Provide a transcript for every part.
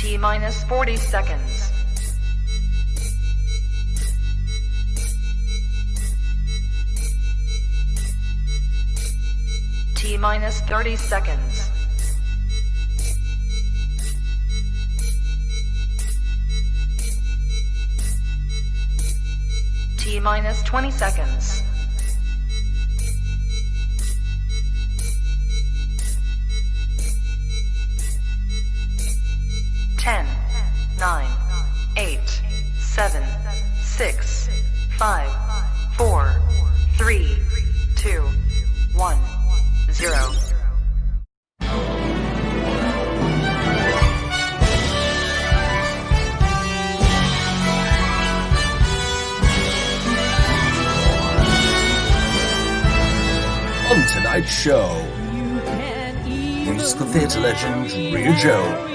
T minus 40 seconds. T minus 30 seconds. T minus 20 seconds. Ten, 9, 8, 7, 6, 5, 4, 3, 2, 1, 0. On tonight's show, musical theatre legend Rhea Jones.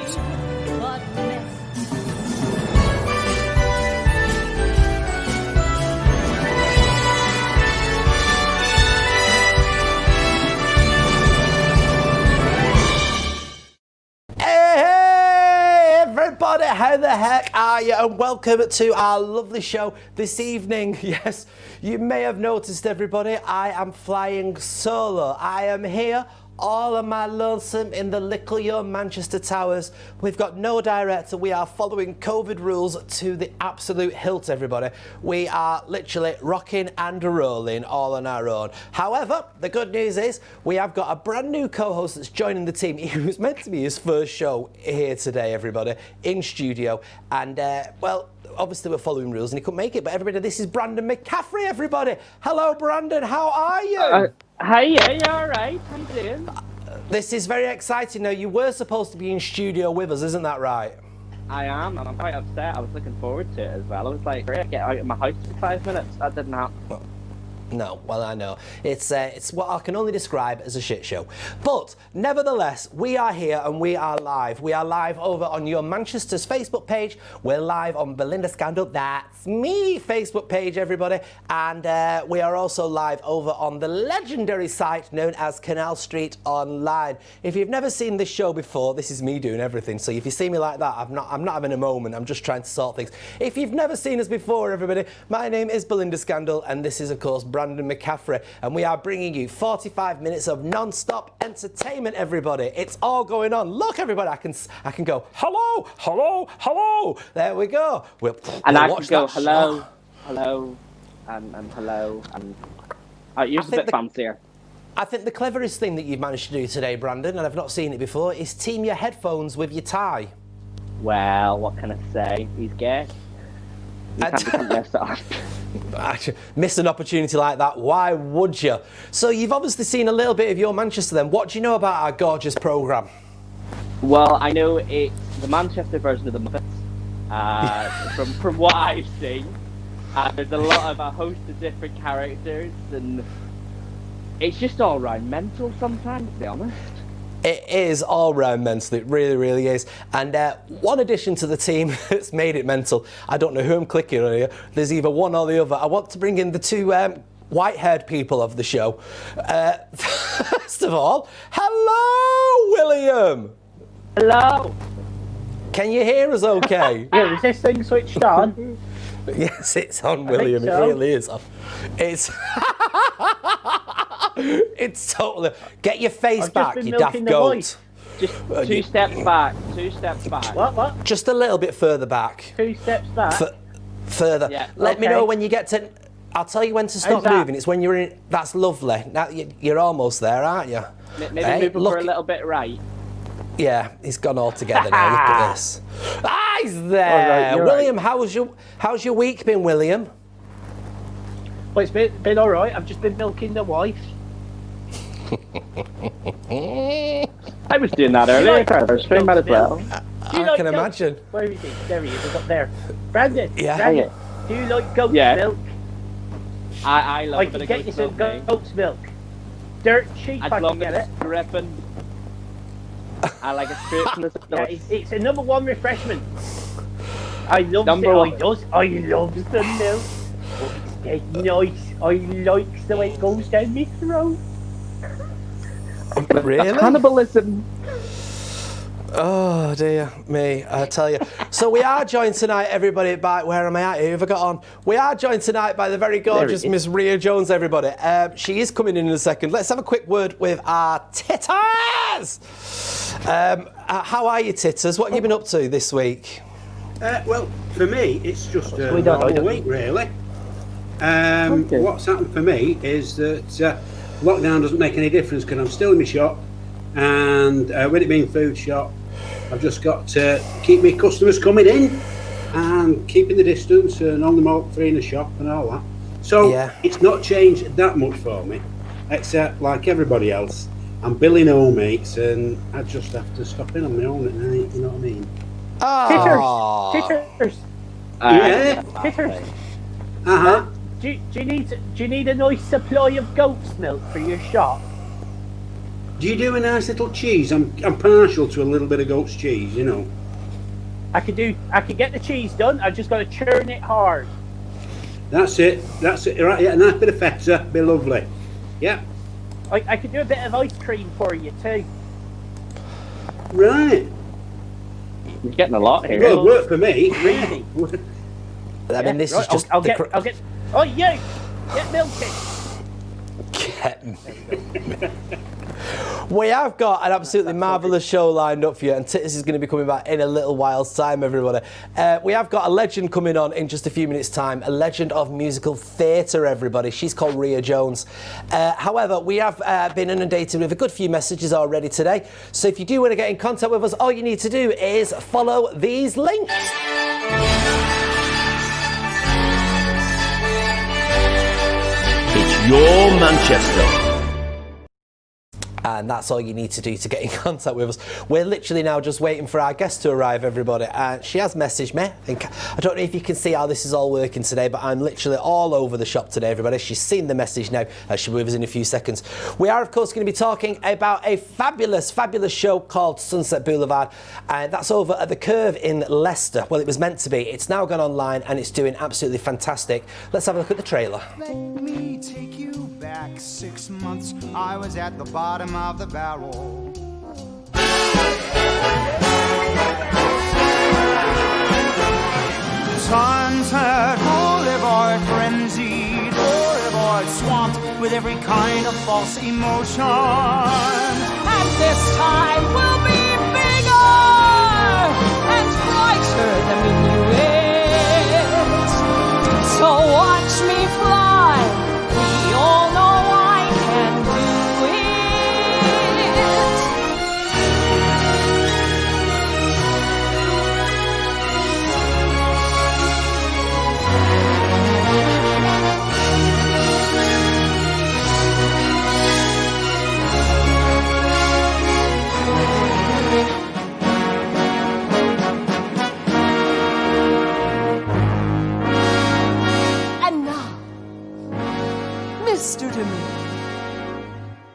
How the heck are you? And welcome to our lovely show this evening. Yes, you may have noticed, everybody, I am flying solo. I am here all on my lonesome in the little young Manchester Towers. We've got no director. We are following COVID rules to the absolute hilt, everybody. We are literally rocking and rolling all on our own. However, the good news is we have got a brand new co-host that's joining the team. It was meant to be his first show here today, everybody, in studio. And, well, obviously we're following rules and he couldn't make it. But everybody, this is Brandon McCaffrey, everybody. Hello, Brandon. How are you? Hey, yeah, you alright? How you doing? This is very exciting. Now, you were supposed to be in studio with us, isn't that right? I am, and I'm quite upset. I was looking forward to it as well. I was like, great, get out of my house in 5 minutes. That didn't happen. No, well, I know. It's what I can only describe as a shit show. But nevertheless, we are here and we are live. We are live over on your Manchester's Facebook page. We're live on Belinda Scandal, that's me, Facebook page, everybody. And we are also live over on the legendary site known as Canal Street Online. If you've never seen this show before, this is me doing everything. So if you see me like that, I'm not having a moment. I'm just trying to sort things. If you've never seen us before, everybody, my name is Belinda Scandal, and this is, of course, Brandon McCaffrey, and we are bringing you 45 minutes of non-stop entertainment, everybody. It's all going on. Look, everybody, I can go, hello, hello, hello. There we go. We'll I can go, hello, hello, and hello, and yours a bit fancier. I think the cleverest thing that you've managed to do today, Brandon, and I've not seen it before, is team your headphones with your tie. Well, what can I say? He's gay. You can't be messed up. Miss an opportunity like that, why would you? So you've obviously seen a little bit of your Manchester then. What do you know about our gorgeous programme? Well, I know it's the Manchester version of the Muppets, from what I've seen. There's a host of different characters, and it's just all round mental sometimes, to be honest. It is all round mental, it really, really is. And one addition to the team that's made it mental, I don't know who I'm clicking on here, there's either one or the other. I want to bring in the two white-haired people of the show. First of all, hello, William! Hello! Can you hear us okay? Yeah, is this thing switched on? Yes, it's on, William, so. It really is on. It's... It's totally... Get your face back, you daft goat. Just two steps back, 2 steps back. What? Just a little bit further back. 2 steps back? Further. Yeah. Let me know when you get to... I'll tell you when to stop moving. It's when you're in... That's lovely. Now, you're almost there, aren't you? Maybe move for a little bit right. Yeah, he's gone all together now. Look at this. Ah, he's there. Right, William, right. how's your week been, William? Well, it's been all right. I've just been milking the wife. I was doing that earlier. I was doing that as well. I can imagine. Where is he? There he is. He's up there. Brandon. Yeah. Brandon, do you like goat's milk? I love I a can bit get of you some goat's milk. goat's milk. Dirt cheap, As I long can get as it. it's dripping. I like it straight from the source. Yeah, it's a #1 refreshment. I love Number it. one. I love the milk. Oh, it's dead nice. I like the way it goes down my throat. Really? Cannibalism. Oh dear me, I tell you. So we are joined tonight, everybody, by, where am I at? Who have I got on? We are joined tonight by the very gorgeous Miss Rhea Jones, everybody. She is coming in a second. Let's have a quick word with our Titters. How are you, Titters? What have you been up to this week? Well, for me, it's just a We don't know, normal don't week, really. Okay. What's happened for me is that lockdown doesn't make any difference because I'm still in my shop, and with it being food shop, I've just got to keep my customers coming in and keeping the distance and only more free in the shop and all that. So it's not changed that much for me, except like everybody else, I'm billing all mates and I just have to stop in on my own at night, you know what I mean? Oh. Titters. Yeah. Titters. Uh-huh. Do you need a nice supply of goat's milk for your shop? Do you do a nice little cheese? I'm partial to a little bit of goat's cheese, you know. I could get the cheese done. I just got to churn it hard. That's it. Right, yeah, a nice bit of feta, be lovely. Yeah. I could do a bit of ice cream for you too. Right. You're getting a lot here. Well, work for me. Really? I mean, this Right, is just I'll the get. Oh, you get milky. We have got an absolutely marvellous show lined up for you, and Titters is going to be coming back in a little while's time, everybody. We have got a legend coming on in just a few minutes' time, a legend of musical theatre, everybody. She's called Rhea Jones. However, we have been inundated with a good few messages already today, so if you do want to get in contact with us, all you need to do is follow these links. It's your Manchester. And that's all you need to do to get in contact with us. We're literally now just waiting for our guest to arrive, everybody. And she has messaged me. I don't know if you can see how this is all working today, but I'm literally all over the shop today, everybody. She's seen the message now. She'll be with us in a few seconds. We are, of course, going to be talking about a fabulous, fabulous show called Sunset Boulevard. And that's over at The Curve in Leicester. Well, it was meant to be. It's now gone online and it's doing absolutely fantastic. Let's have a look at the trailer. Let me take you back 6 months. I was at the bottom of the barrel. Sunset Boulevard, frenzied boulevard, swamped with every kind of false emotion. And this time will be bigger and brighter than we knew it. So watch me fly. We all know I can do it. And now, Mr. Demi,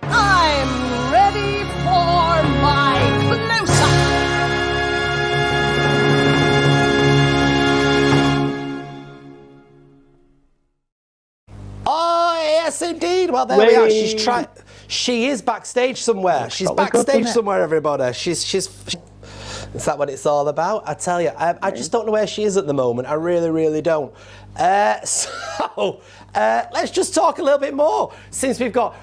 I'm ready for my close-up. Oh, yes, indeed. Well, there we are. She is backstage somewhere. She's backstage somewhere, everybody. Is that what it's all about? I tell you, I just don't know where she is at the moment. I really, really don't. So, let's just talk a little bit more, since we've got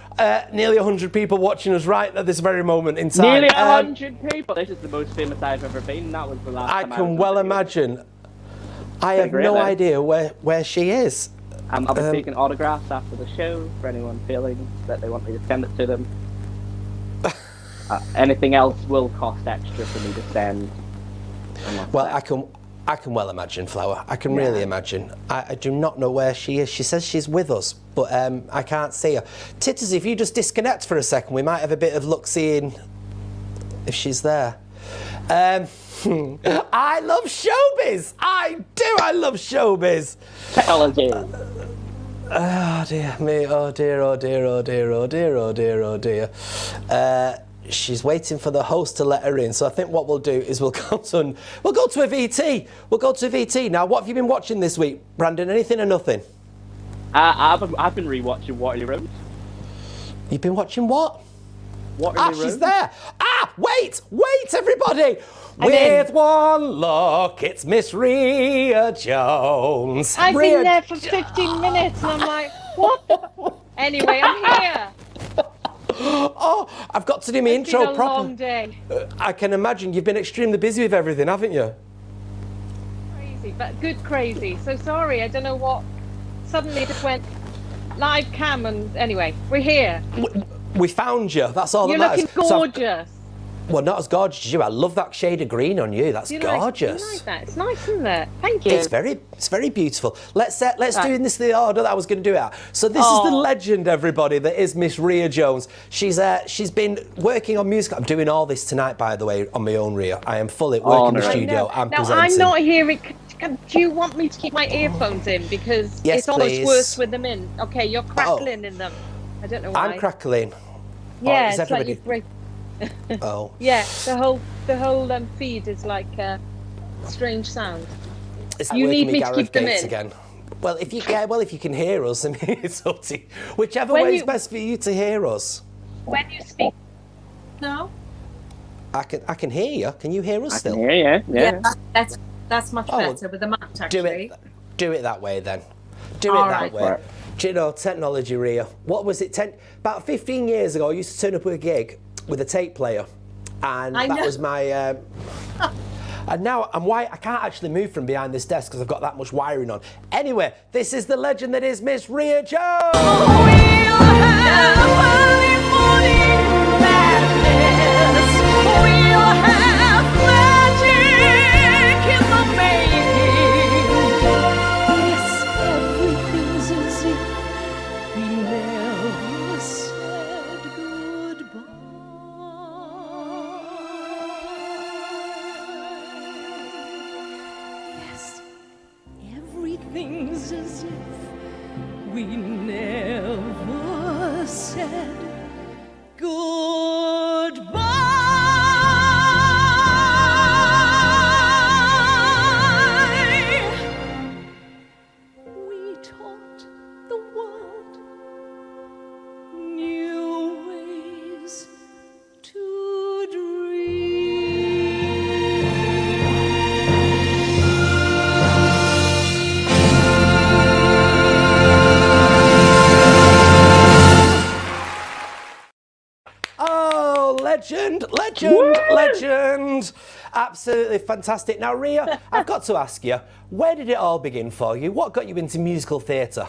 nearly 100 people watching us right at this very moment in time. Nearly 100 people. This is the most famous I've ever been. That was the last I time can well imagine. I have no idea where she is. I'll be taking autographs after the show for anyone feeling that they want me to send it to them. Anything else will cost extra for me to send. Well, I can well imagine, Flower. I can really imagine. I do not know where she is. She says she's with us, but I can't see her. Titters, if you just disconnect for a second, we might have a bit of luck seeing if she's there. I love showbiz. I do. I love showbiz. Technology. Oh dear me. Oh dear. Oh dear. Oh dear. Oh dear. Oh dear. Oh dear. She's waiting for the host to let her in. So I think what we'll do is we'll go to a VT. We'll go to a VT. Now, what have you been watching this week, Brandon? Anything or nothing? I've been rewatching Waterloo Road. You've been watching what? Waterloo Road. She's there. Wait, everybody! I'm in. With one look, it's Miss Rhea Jones. I've Rhea been there for 15 minutes and I'm like, what the? Anyway, I'm here. Oh, I've got to do my It's intro been a proper. long day. I can imagine you've been extremely busy with everything, haven't you? Crazy, but good crazy. So sorry, I don't know what. Suddenly it just went live cam and anyway, we're here. We found you. That's all You're that matters. looking So I've- gorgeous. well, not as gorgeous as you. I love that shade of green on you. That's You gorgeous. like that? It's nice, isn't it? Thank you. It's very beautiful. Let's Right. do this the order that I was going to do it at. So this is the legend, everybody, that is Miss Rhea Jones. She's been working on music. I'm doing all this tonight, by the way, on my own, Rhea. I am fully working in the I studio and Now presenting. I'm not hearing. Do you want me to keep my earphones in because Yes, it's almost please. worse with them in? Okay, you're crackling in them. I don't know why. I'm crackling. Yeah, is it's like everybody- you break. Oh. Yeah, the whole feed is like a strange sound. It's You working need with me to Gareth keep them Gates in. again. Well, if you can hear us, I mean, it's up to you. Whichever When way is you- best for you to hear us. When you speak. No. I can hear you. Can you hear us still? Yeah. That's much Oh, better with the mic, actually. Do it that way then. Do All it that right. way. Do you know, technology, Rhea? What was it? About 15 years ago, I used to turn up at a gig with a tape player, and I that know. was my. And now I can't actually move from behind this desk because I've got that much wiring on. Anyway, this is the legend that is Miss Rhea Jones. Everything's as if we never said goodbye. We taught the world new ways to dream. Oh, legend. Absolutely fantastic. Now, Rhea, I've got to ask you, where did it all begin for you? What got you into musical theatre?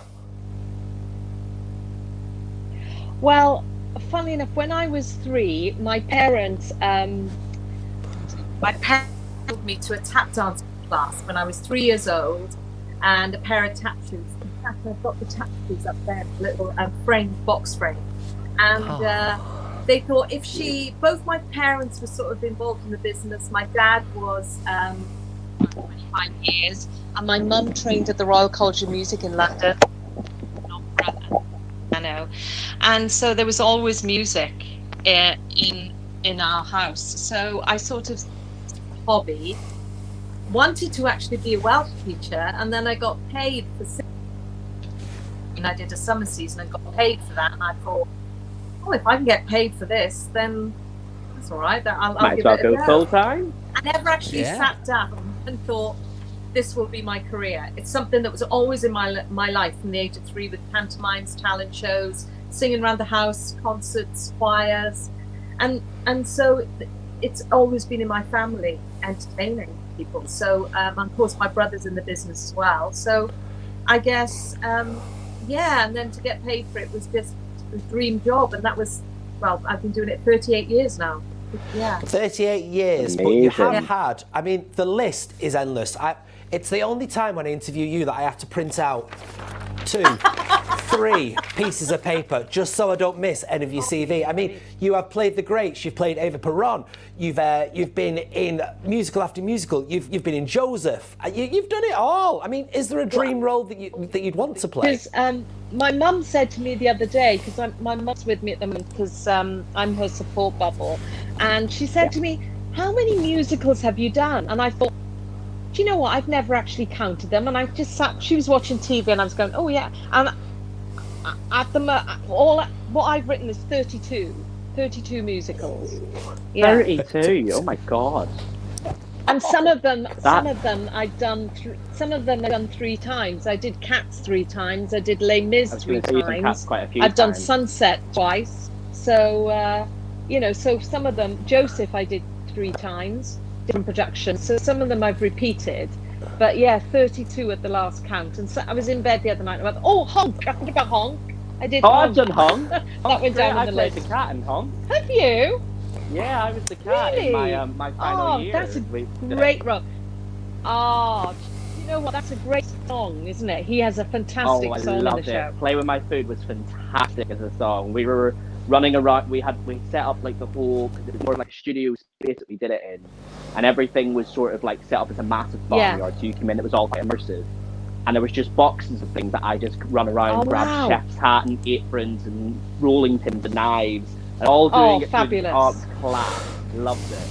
Well, funnily enough, when I was 3, my parents Took me to a tap dance class when I was 3 years old, and a pair of tap shoes. In fact, I've got the tap shoes up there, little box frame. And they thought both my parents were sort of involved in the business. My dad was 25 years, and my mum trained at the Royal College of Music in London. I know. And so there was always music in our house. So I sort of hobby wanted to actually be a Welsh teacher, and then I got paid for singing. And I did a summer season and got paid for that, and I thought, oh, if I can get paid for this, then that's all right. I'll Might as give well it a go go. full time. I never actually Yeah. sat down and thought this will be my career. It's something that was always in my life from the age of 3, with pantomimes, talent shows, singing around the house, concerts, choirs, and so it's always been in my family, entertaining people. So of course my brother's in the business as well. So I guess and then to get paid for it was just a dream job, and that was, well, I've been doing it 38 years now. Yeah. 38 years, but you have Amazing. had, I mean, the list is endless. It's the only time when I interview you that I have to print out 2, 3 pieces of paper just so I don't miss any of your CV. I mean, you have played the greats. You've played Ava Peron. You've been in musical after musical. You've been in Joseph. You've done it all. I mean, is there a dream role that you'd want to play? Because my mum said to me the other day, because my mum's with me at the moment, because I'm her support bubble, and she said to me, "How many musicals have you done?" And I thought, do you know what? I've never actually counted them, and I just sat. She was watching TV, and I was going, "Oh yeah." And at the what I've written is 32. 32 musicals. Yeah. 32. Oh my god. And some of them I've done. Some of them I've done 3 times. I did Cats 3 times. I did Les Mis 3 times. Quite a few I've done times. Sunset twice. So so some of them. Joseph I did 3 times, different productions. So some of them I've repeated. But yeah, 32 at the last count. And so I was in bed the other night and I went, oh, Honk! I think about Honk. I did. Oh, Honk. I've done Honk. That went down I in the played list. the cat in Honk. Have you? Yeah, I was the cat in Really? my final year. That's a great role. Oh, you know what? That's a great song, isn't it? He has a fantastic Oh, I song in the loved show. it. Play With My Food was fantastic as a song. We were running around. We set up like the whole, because it was more like a studio space that we did it in, and everything was sort of like set up as a massive barnyard. So you came in, it was all quite immersive, and there was just boxes of things that I just run around, grab wow. chef's hat and aprons and rolling pins and knives, and all doing it. Fabulous. Oh, it was class. Loved it.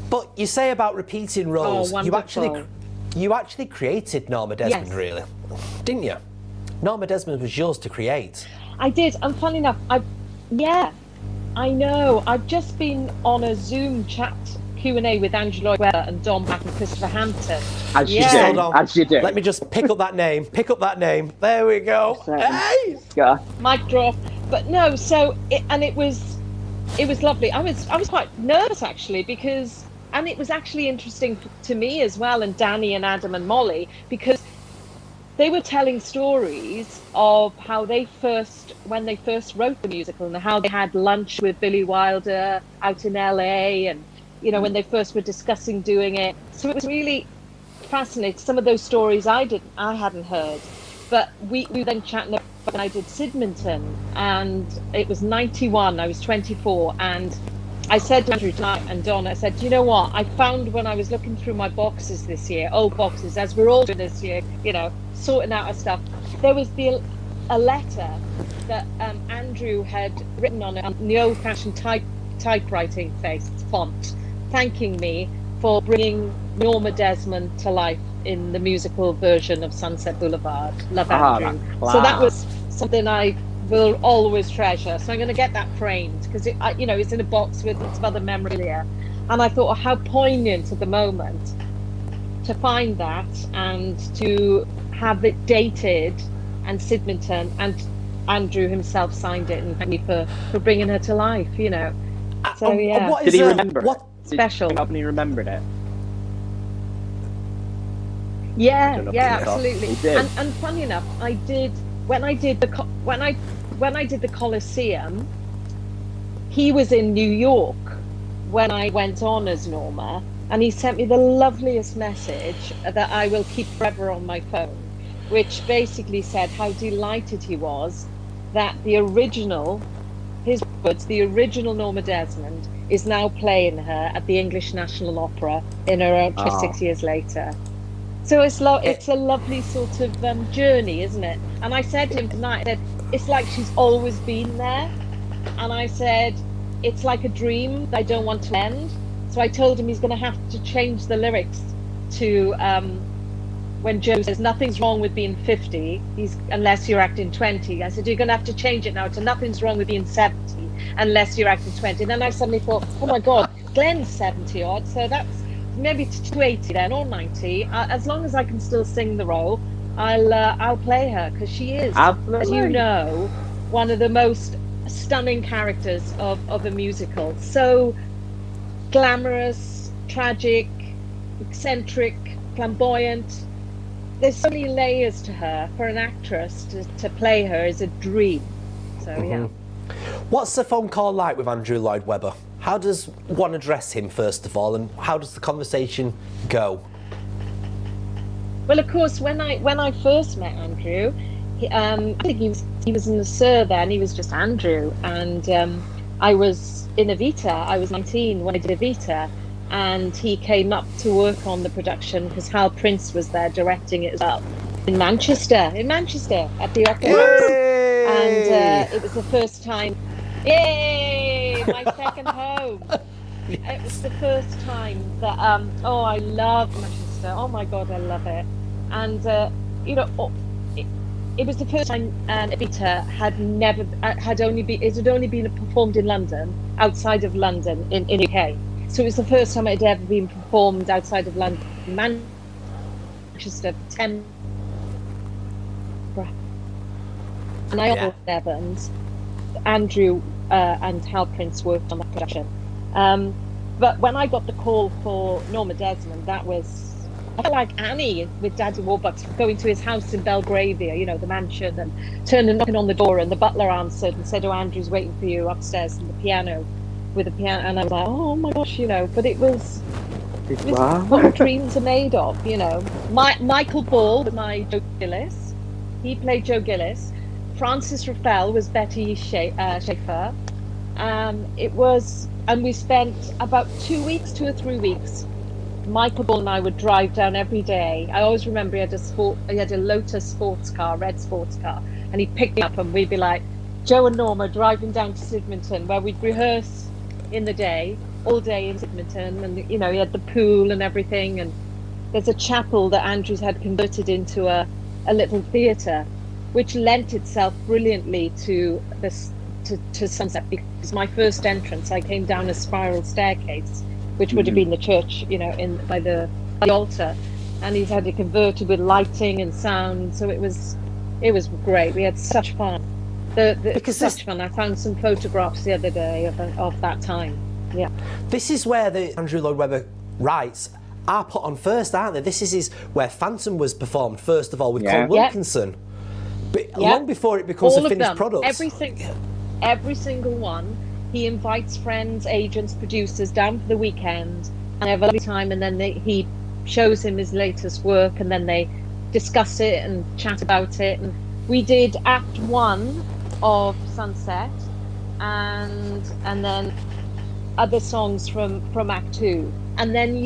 But you say about repeating roles. You wonderful. actually created Norma Desmond, Yes. really, didn't you? Norma Desmond was yours to create. I did, and funny enough, I know. I've just been on a Zoom chat Q&A with Andrew Lloyd Webber and Don Black and Christopher Hampton. As you Hold do. on. As you do. Let me just pick up that name. There we go. Hey! Yeah. Mic drop. But no, so it was lovely. I was quite nervous actually because, and it was actually interesting to me as well, and Danny and Adam and Molly, because they were telling stories of how when they first wrote the musical and how they had lunch with Billy Wilder out in LA, and when they first were discussing doing it. So it was really fascinating. Some of those stories I hadn't heard, but we then chatting about when I did Sidminton, and it was 91. I was 24, and I said to Andrew and Don, I said, do you know what? I found when I was looking through my boxes this year, old boxes, as we're all doing this year, sorting out our stuff, there was a letter that Andrew had written on the old-fashioned typewriting font, thanking me for bringing Norma Desmond to life in the musical version of Sunset Boulevard. Love Andrew. So that was something I will always treasure. So I'm going to get that framed because it's in a box with lots of other memorabilia. And I thought, how poignant at the moment to find that and to have it dated, and Sidminton, and Andrew himself signed it, and thank me for bringing her to life. So yeah. What Did is he remember? What? Special. Did he up and he remembered it? Yeah, Don't know yeah, if he thought absolutely. he did. And funny enough, when I did the Coliseum, he was in New York when I went on as Norma, and he sent me the loveliest message that I will keep forever on my phone, which basically said how delighted he was that the original Norma Desmond is now playing her at the English National Opera in her own 26 years later. So it's a lovely sort of journey, isn't it? And I said to him tonight, I said, it's like she's always been there. And I said, it's like a dream that I don't want to end. So I told him he's going to have to change the lyrics to when Joe says, nothing's wrong with being 50, unless you're acting 20. I said, you're going to have to change it now to nothing's wrong with being 70, unless you're acting 20. And then I suddenly thought, oh my God, Glenn's 70 odd, so that's maybe to 80 then, or 90. As long as I can still sing the role, I'll play her, because she is, Absolutely. as you know, one of the most stunning characters of a musical. So glamorous, tragic, eccentric, flamboyant. There's so many layers to her. For an actress to play her is a dream. So yeah. What's the phone call like with Andrew Lloyd Webber? How does one address him first of all, and how does the conversation go? Well, of course, when I first met Andrew, I think he was in the Sir then. He was just Andrew, and I was in Evita. I was 19 when I did Evita, and he came up to work on the production because Hal Prince was there directing it as well in Manchester at the Opera House. And it was the first time. Yay! My second home. It was the first time that I love Manchester. Oh my God, I love it. And it was the first time Evita had only been performed in London, outside of London, in UK. So it was the first time it had ever been performed outside of London, Manchester, and I also Evans, Andrew and Hal Prince worked on the production. But when I got the call for Norma Desmond, that was, I felt like Annie with Daddy Warbucks, going to his house in Belgravia, you know, the mansion, and knocking on the door, and the butler answered and said, "Oh, Andrew's waiting for you upstairs with the piano," and I was like, "Oh my gosh," you know. But it was what dreams are made of, you know. Michael Ball, my Joe Gillis, he played Joe Gillis. Frances Raffel was Betty Schaefer. And we spent about 2 or 3 weeks. Michael Ball and I would drive down every day. I always remember he had a Lotus sports car, red sports car, and he'd pick me up and we'd be like, Joe and Norma driving down to Sydmonton, where we'd rehearse in the day, all day in Sydmonton, and you know, he had the pool and everything, and there's a chapel that Andrews had converted into a little theatre, which lent itself brilliantly to Sunset, because my first entrance, I came down a spiral staircase, which would have been the church, you know, by the altar, and he's had it converted with lighting and sound, so it was great. We had such fun. Such fun. I found some photographs the other day of that time. Yeah. This is where the Andrew Lloyd Webber rights are put on first, aren't they? This is where Phantom was performed first of all with Colin Wilkinson, but long before it becomes a finished product. Every single one. He invites friends, agents, producers down for the weekend, and they have a lovely time, and then he shows him his latest work, and then they discuss it and chat about it. And we did Act 1 of Sunset, and then other songs from Act 2. And then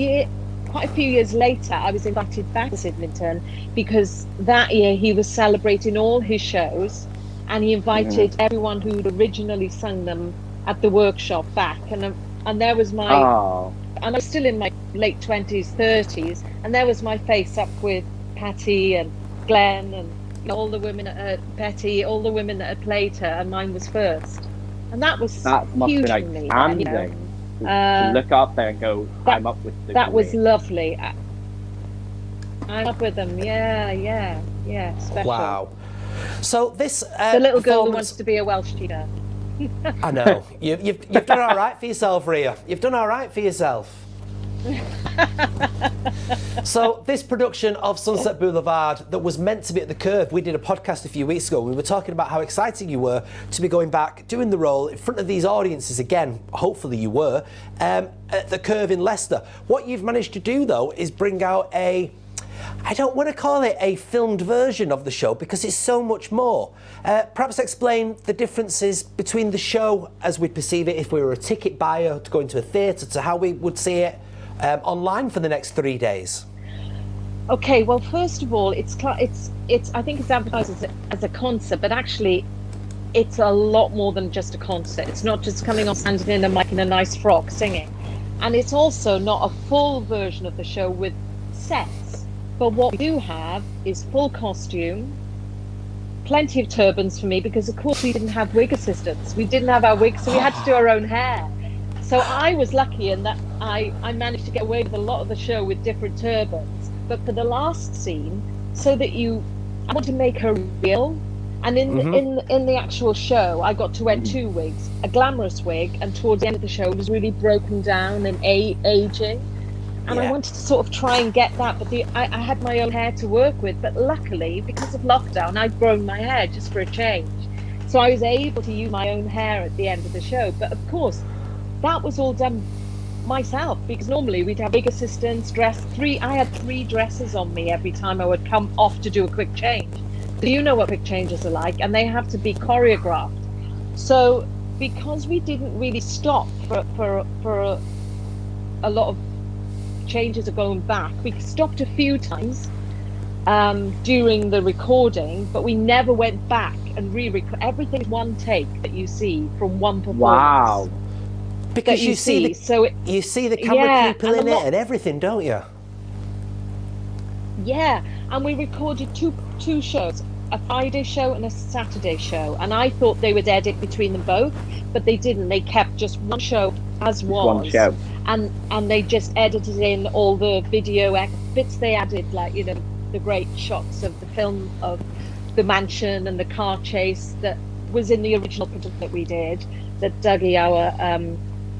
quite a few years later, I was invited back to Sydmonton, because that year he was celebrating all his shows, and he invited everyone who'd originally sung them at the workshop back, and there was and I was still in my late 20s, 30s, and there was my face up with Patty and Glenn and all the women Betty, all the women that had played her, and mine was first, and that was huge for me. To look up there and go, I'm up with the that was lovely. I'm up with them. Yeah. Special. Wow. So this the little girl who wants to be a Welsh cheetah. I know. You've done all right for yourself, Ria. You've done all right for yourself. So this production of Sunset Boulevard that was meant to be at the Curve, we did a podcast a few weeks ago. We were talking about how excited you were to be going back, doing the role in front of these audiences again. Hopefully you were at the Curve in Leicester. What you've managed to do though is bring out I don't want to call it a filmed version of the show, because it's so much more. Perhaps explain the differences between the show as we perceive it if we were a ticket buyer to go into a theatre, to how we would see it online for the next 3 days. Okay, well, first of all, it's I think it's advertised as a concert, but actually it's a lot more than just a concert. It's not just coming on, standing in a mic in a nice frock singing, and it's also not a full version of the show with sets. But what we do have is full costume, plenty of turbans for me, because of course we didn't have wig assistants. We didn't have our wigs, so we had to do our own hair. So I was lucky in that I managed to get away with a lot of the show with different turbans. But for the last scene, I want to make her real. And in the actual show, I got to wear 2 wigs, a glamorous wig, and towards the end of the show it was really broken down and aging. And I wanted to sort of try and get that, but I had my own hair to work with. But luckily, because of lockdown, I'd grown my hair just for a change. So I was able to use my own hair at the end of the show. But of course, that was all done myself, because normally we'd have big assistants, I had 3 dresses on me every time I would come off to do a quick change. So you know what quick changes are like, and they have to be choreographed. So because we didn't really stop for a lot of changes are going back, we stopped a few times during the recording, but we never went back and re-record. Everything's one take that you see from one performance. Wow. Because you see the camera people in it and everything, don't you? Yeah, and we recorded two shows. a Friday show and a Saturday show, and I thought they would edit between them both, but they didn't. They kept just one show as was. One show. And they just edited in all the video bits they added, like, you know, the great shots of the film of the mansion and the car chase that was in the original production that we did, that Dougie, our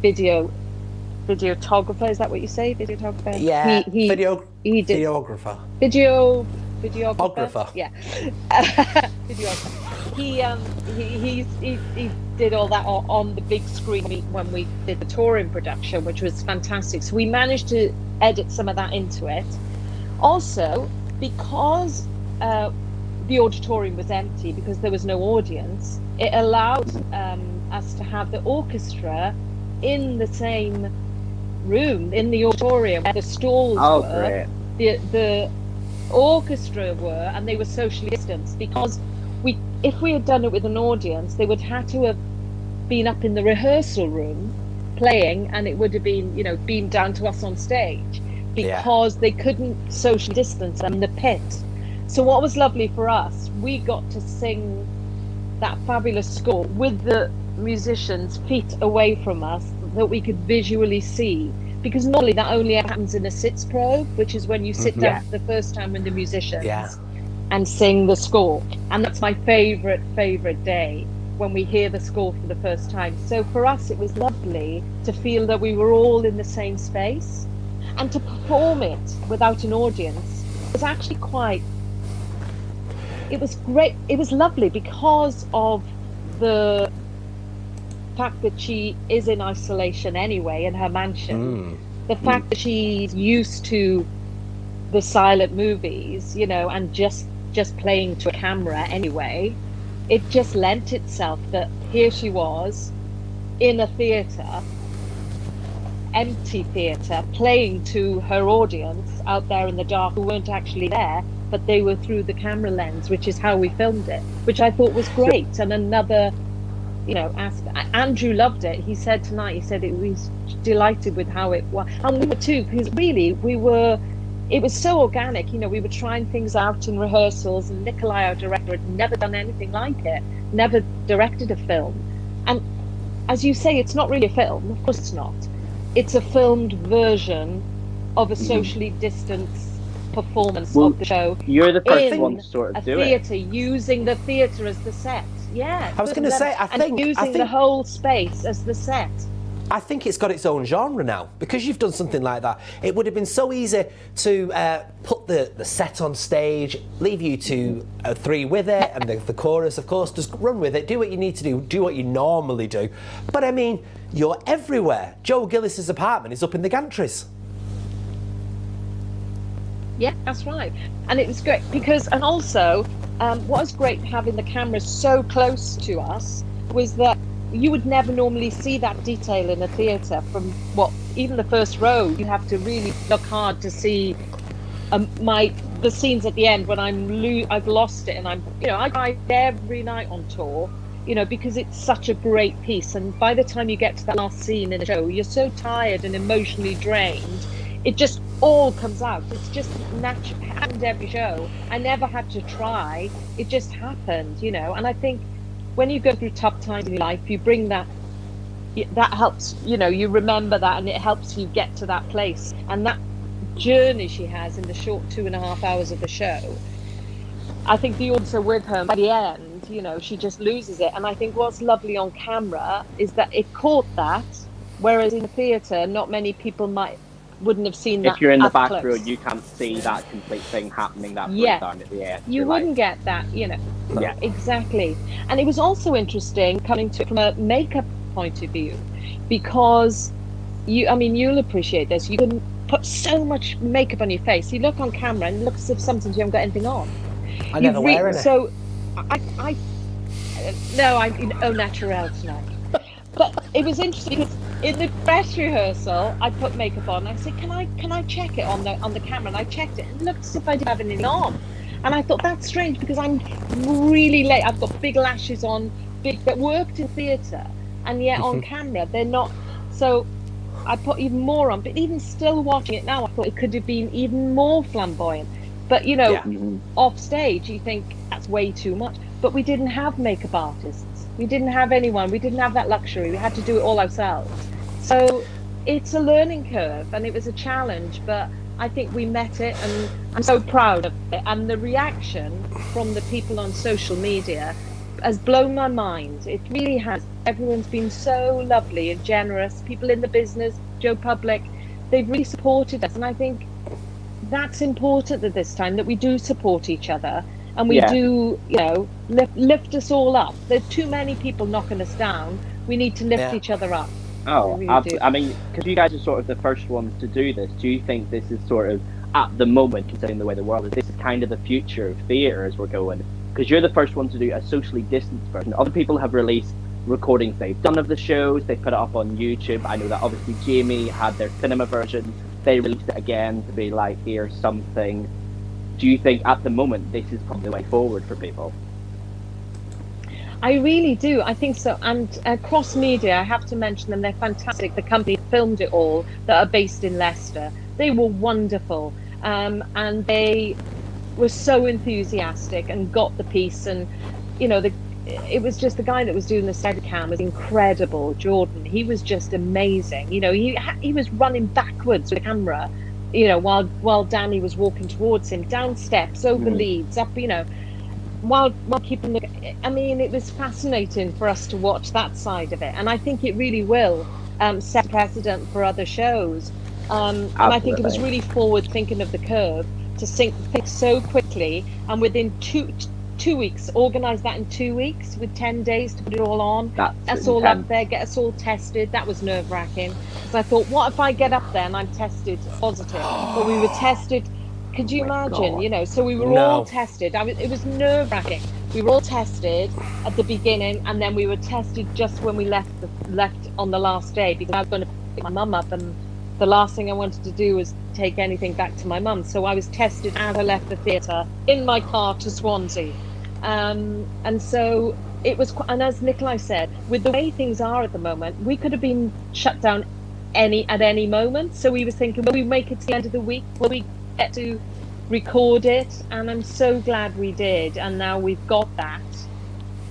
videographer, is that what you say? Videographer? Yeah, he did videographer. Videographer. Yeah. Videographer. He did all that on the big screen when we did the touring production, which was fantastic. So we managed to edit some of that into it. Also, because the auditorium was empty, because there was no audience, it allowed us to have the orchestra in the same room, in the auditorium where the stalls were. Great. The orchestra were, and they were socially distanced, because if we had done it with an audience, they would have to have been up in the rehearsal room playing, and it would have been, you know, beamed down to us on stage, because they couldn't socially distance them in the pit. So what was lovely for us, we got to sing that fabulous score with the musicians feet away from us, that we could visually see, because normally that only happens in a sits probe, which is when you sit down for the first time with the musicians and sing the score. And that's my favorite day, when we hear the score for the first time. So for us, it was lovely to feel that we were all in the same space, and to perform it without an audience was actually it was great. It was lovely because of the fact that she is in isolation anyway in her mansion. The fact that she's used to the silent movies, you know, and just playing to a camera anyway, it just lent itself that here she was in a theatre, empty theatre, playing to her audience out there in the dark who weren't actually there, but they were through the camera lens, which is how we filmed it, which I thought was great. And another, you know, Andrew loved it. He said tonight, he said he was delighted with how it was. And we were too, because really it was so organic. You know, we were trying things out in rehearsals, and Nikolai, our director, had never done anything like it, never directed a film. And as you say, it's not really a film. Of course it's not. It's a filmed version of a socially distanced performance of the show. You're the first one to sort of do it. Using the theatre as the set. Yeah. I was going to say, I think the whole space as the set. I think it's got its own genre now, because you've done something like that. It would have been so easy to put the set on stage, leave you two three with it, and the chorus, of course, just run with it, do what you need to do what you normally do. But I mean, you're everywhere. Joe Gillis's apartment is up in the gantries. Yeah, that's right. And it was great because, and also, what was great having the cameras so close to us was that you would never normally see that detail in a theatre from even the first row. You have to really look hard to see the scenes at the end when I've lost it, and I cry every night on tour, you know, because it's such a great piece. And by the time you get to that last scene in the show, you're so tired and emotionally drained. It just all comes out. It's just natural. It happened every show. I never had to try. It just happened, you know. And I think when you go through tough times in your life, you bring that helps, you know, you remember that, and it helps you get to that place. And that journey she has in the short 2.5 hours of the show, I think the audience are with her. By the end, you know, she just loses it. And I think what's lovely on camera is that it caught that, whereas in the theatre, not many people wouldn't have seen that. If you're in the back close. row, you can't see that complete thing happening, that breakdown at the end. You wouldn't get that, you know. Yeah, exactly. And it was also interesting coming to it from a makeup point of view, because you'll appreciate this. You can put so much makeup on your face. You look on camera and it looks as if sometimes you haven't got anything on. I never wear it. So I'm au naturel tonight. But it was interesting because in the dress rehearsal, I put makeup on. I said, "Can I check it on the camera?" And I checked it, and it looked as if I didn't have anything on. And I thought that's strange because I'm really late. I've got big lashes on, that worked in theatre, and yet on camera they're not. So I put even more on. But even still watching it now, I thought it could have been even more flamboyant. But you know, Yeah. off stage, you think that's way too much. But we didn't have makeup artists. We didn't have anyone. We didn't have that luxury. We had to do it all ourselves. So it's a learning curve, and it was a challenge. But I think we met it, and I'm so proud of it. And the reaction from the people on social media has blown my mind. It really has. Everyone's been so lovely and generous. People in the business, Joe Public, they've really supported us. And I think that's important at this time, that we do support each other, and we do, you know, lift us all up. There's too many people knocking us down. We need to lift each other up. Oh, We really absolutely. do. I mean, because you guys are sort of the first ones to do this, do you think this is sort of, at the moment, considering the way the world is, this is kind of the future of theatre as we're going? Because you're the first one to do a socially distanced version. Other people have released recordings they've done of the shows, they put it up on YouTube. I know that obviously Jamie had their cinema version. They released it again to be like, here's something. Do you think at the moment this is probably the way forward for people? I really do. I think so. And Cross Media, I have to mention them. They're fantastic. The company that filmed it all, that are based in Leicester. They were wonderful. And they were so enthusiastic and got the piece. And, you know, it was just the guy that was doing the Steadicam was incredible. Jordan, he was just amazing. You know, he was running backwards with the camera, you know, while Danny was walking towards him, down steps, over leads, up, you know, while keeping the. I mean, it was fascinating for us to watch that side of it, and I think it really will set precedent for other shows. And I think it was really forward thinking of the Curve to think so quickly, and within two weeks, organise that in 2 weeks with 10 days to put it all on. That's all up there, get us all tested. That was nerve-wracking, because I thought, what if I get up there and I'm tested positive? But we were tested. Could you imagine? God. You know, so we were all tested. It was nerve-wracking. We were all tested at the beginning, and then we were tested just when we left on the last day, because I was going to pick my mum up, and the last thing I wanted to do was take anything back to my mum. So I was tested as I left the theatre in my car to Swansea. And so it was, and as Nikolai said, with the way things are at the moment, we could have been shut down at any moment. So we were thinking, will we make it to the end of the week? Will we get to record it? And I'm so glad we did. And now we've got that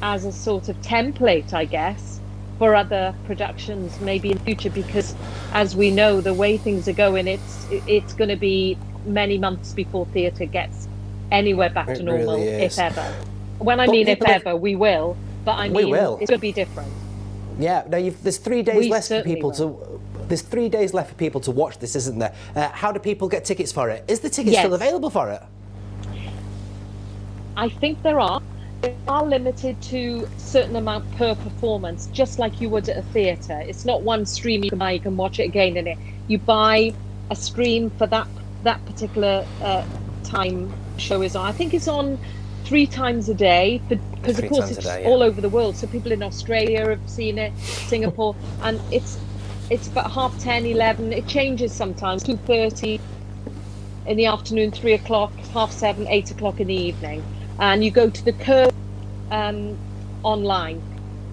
as a sort of template, I guess, for other productions maybe in the future, because as we know, the way things are going, it's going to be many months before theatre gets anywhere back to normal, really is. if ever. When I mean if ever, we will, but I mean it's going to be different. Yeah, no, there's 3 days left for people to. There's 3 days left for people to watch this, isn't there? How do people get tickets for it? Is the ticket still available for it? I think there are. They are limited to a certain amount per performance, just like you would at a theatre. It's not one stream you can buy, you can watch it again in it. You buy a stream for that particular time show is on. I think it's on 3 times a day, because of course it's all over the world. So people in Australia have seen it, Singapore, and it's about 10:30, 11. It changes sometimes. 2:30 in the afternoon, 3 o'clock, 7:30, 8 o'clock in the evening. And you go to the Curve online,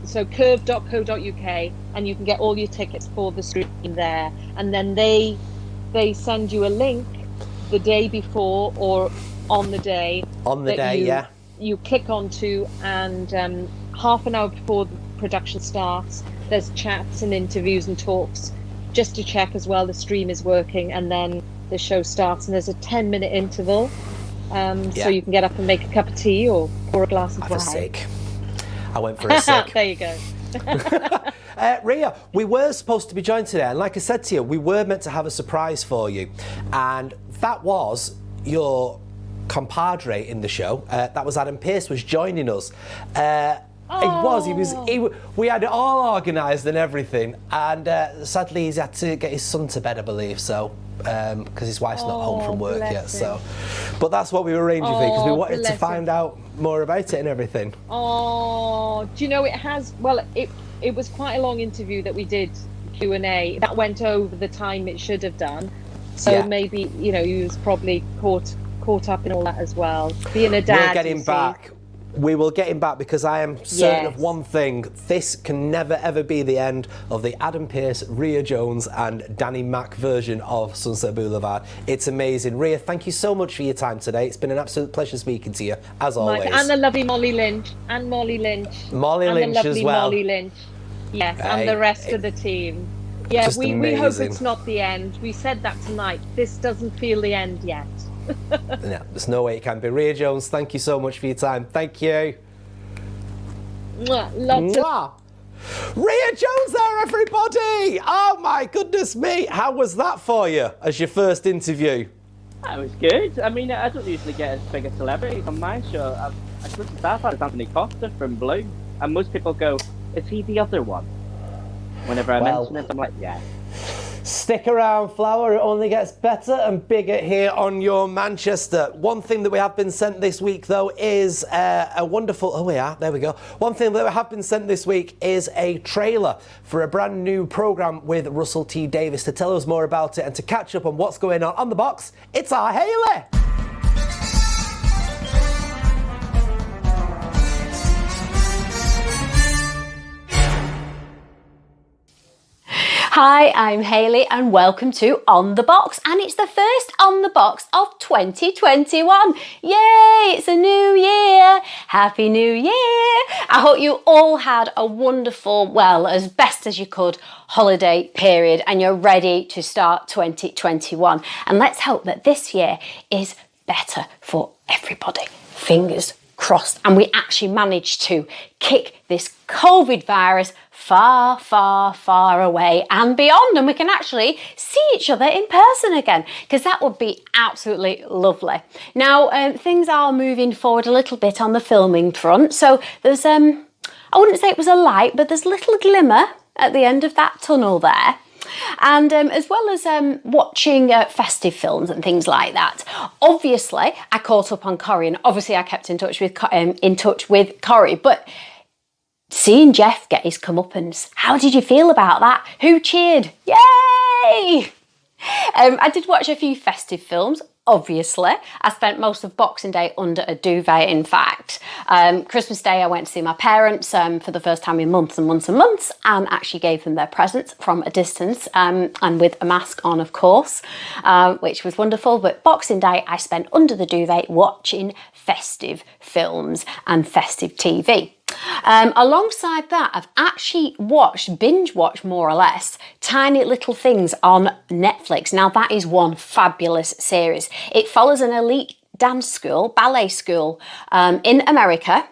so curve.co.uk, and you can get all your tickets for the stream there. And then they send you a link the day before or on the day. You click onto, and half an hour before the production starts, there's chats and interviews and talks, just to check as well the stream is working, and then the show starts, and there's a 10-minute interval. So you can get up and make a cup of tea or pour a glass of wine. For a sake. I went for a sake. There you go. Ria, we were supposed to be joined today, and like I said to you, we were meant to have a surprise for you, and that was your compadre in the show. That was Adam Pearce was joining us. We had it all organised and everything, and sadly he's had to get his son to bed, I believe, so because his wife's not home from work yet. So, but that's what we were arranging for, because we wanted to find out more about it and everything. Oh, do you know, it was quite a long interview that we did, Q&A, that went over the time it should have done. So maybe, you know, he was probably caught up in all that as well. Being a dad, We'll get him back. we will get him back because I am certain of Yes. one thing. This can never, ever be the end of the Adam Pearce, Rhea Jones and Danny Mac version of Sunset Boulevard. It's amazing. Rhea, thank you so much for your time today. It's been an absolute pleasure speaking to you, as always. And the lovely Molly Lynch. And Molly Lynch. Molly and Lynch the lovely as well. Molly Lynch. Yes, Hey, and the rest of the team. Yeah, just we hope amazing. it's not the end. We said that tonight. This doesn't feel the end yet. No, there's no way it can be. Rhea Jones, thank you so much for your time. Thank you. Mwah, lots of Mwah. Rhea Jones there, everybody! Oh my goodness me! How was that for you as your first interview? That was good. I mean, I don't usually get as big a celebrities on my show. As much as I've had Anthony Costa from Blue, and most people go, "Is he the other one?" Whenever I mention it, I'm like, "Yeah." Stick around, Flower. It only gets better and bigger here on Your Manchester. One thing that we have been sent this week, though, is a wonderful... Oh, yeah, there we go. One thing that we have been sent this week is a trailer for a brand new programme with Russell T Davies. To tell us more about it and to catch up on what's going on The Box, it's our Hayley. Hi, I'm Hayley and welcome to On The Box, and it's the first On The Box of 2021. Yay, it's a new year. Happy New Year. I hope you all had a wonderful, well, as best as you could, holiday period and you're ready to start 2021. And let's hope that this year is better for everybody. Fingers crossed. And we actually managed to kick this COVID virus far, far, far away and beyond, and we can actually see each other in person again, because that would be absolutely lovely. Now, things are moving forward a little bit on the filming front, so there's, I wouldn't say it was a light, but there's a little glimmer at the end of that tunnel there. And as well as watching festive films and things like that, obviously I caught up on Corrie, and obviously I kept in touch with Corrie, but seeing Jeff get his comeuppance, how did you feel about that? Who cheered? Yay! I did watch a few festive films, obviously. I spent most of Boxing Day under a duvet, in fact. Christmas Day I went to see my parents for the first time in months and months and months, and actually gave them their presents from a distance, and with a mask on, of course, which was wonderful. But Boxing Day I spent under the duvet watching festive films and festive TV. Alongside that, I've actually binge watched more or less, Tiny Little Things on Netflix. Now that is one fabulous series. It follows an elite dance school, ballet school in America,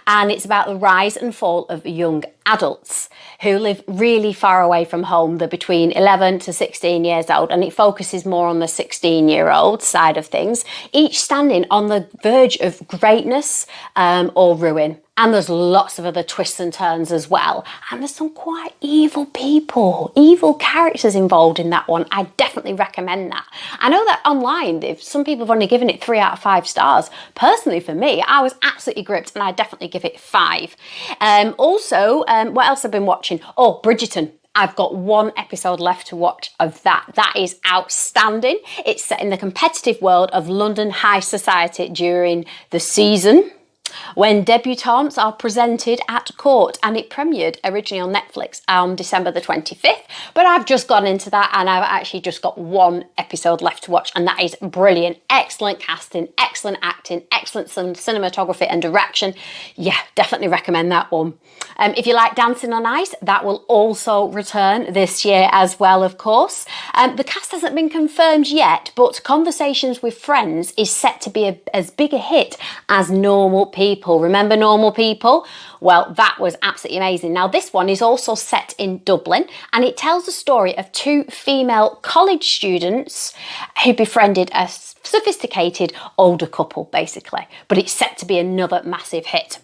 and it's about the rise and fall of young adults who live really far away from home. They're between 11 to 16 years old, and it focuses more on the 16-year-old side of things, each standing on the verge of greatness or ruin. And there's lots of other twists and turns as well. And there's some quite evil people, evil characters involved in that one. I definitely recommend that. I know that online, some people have only given it 3 out of 5 stars. Personally, for me, I was absolutely gripped, and I definitely give it 5. Also, what else I've been watching? Oh, Bridgerton. I've got 1 episode left to watch of that. That is outstanding. It's set in the competitive world of London high society during the season, when debutantes are presented at court, and it premiered originally on Netflix on December the 25th, but I've just gone into that and I've actually just got 1 episode left to watch, and that is brilliant. Excellent casting, excellent acting, excellent cinematography and direction. Yeah, definitely recommend that one. If you like Dancing on Ice, that will also return this year as well, of course. The cast hasn't been confirmed yet, but Conversations with Friends is set to be as big a hit as Normal People. Remember Normal People? Well, that was absolutely amazing. Now, this one is also set in Dublin, and it tells the story of 2 female college students who befriended a sophisticated older couple, basically. But it's set to be another massive hit.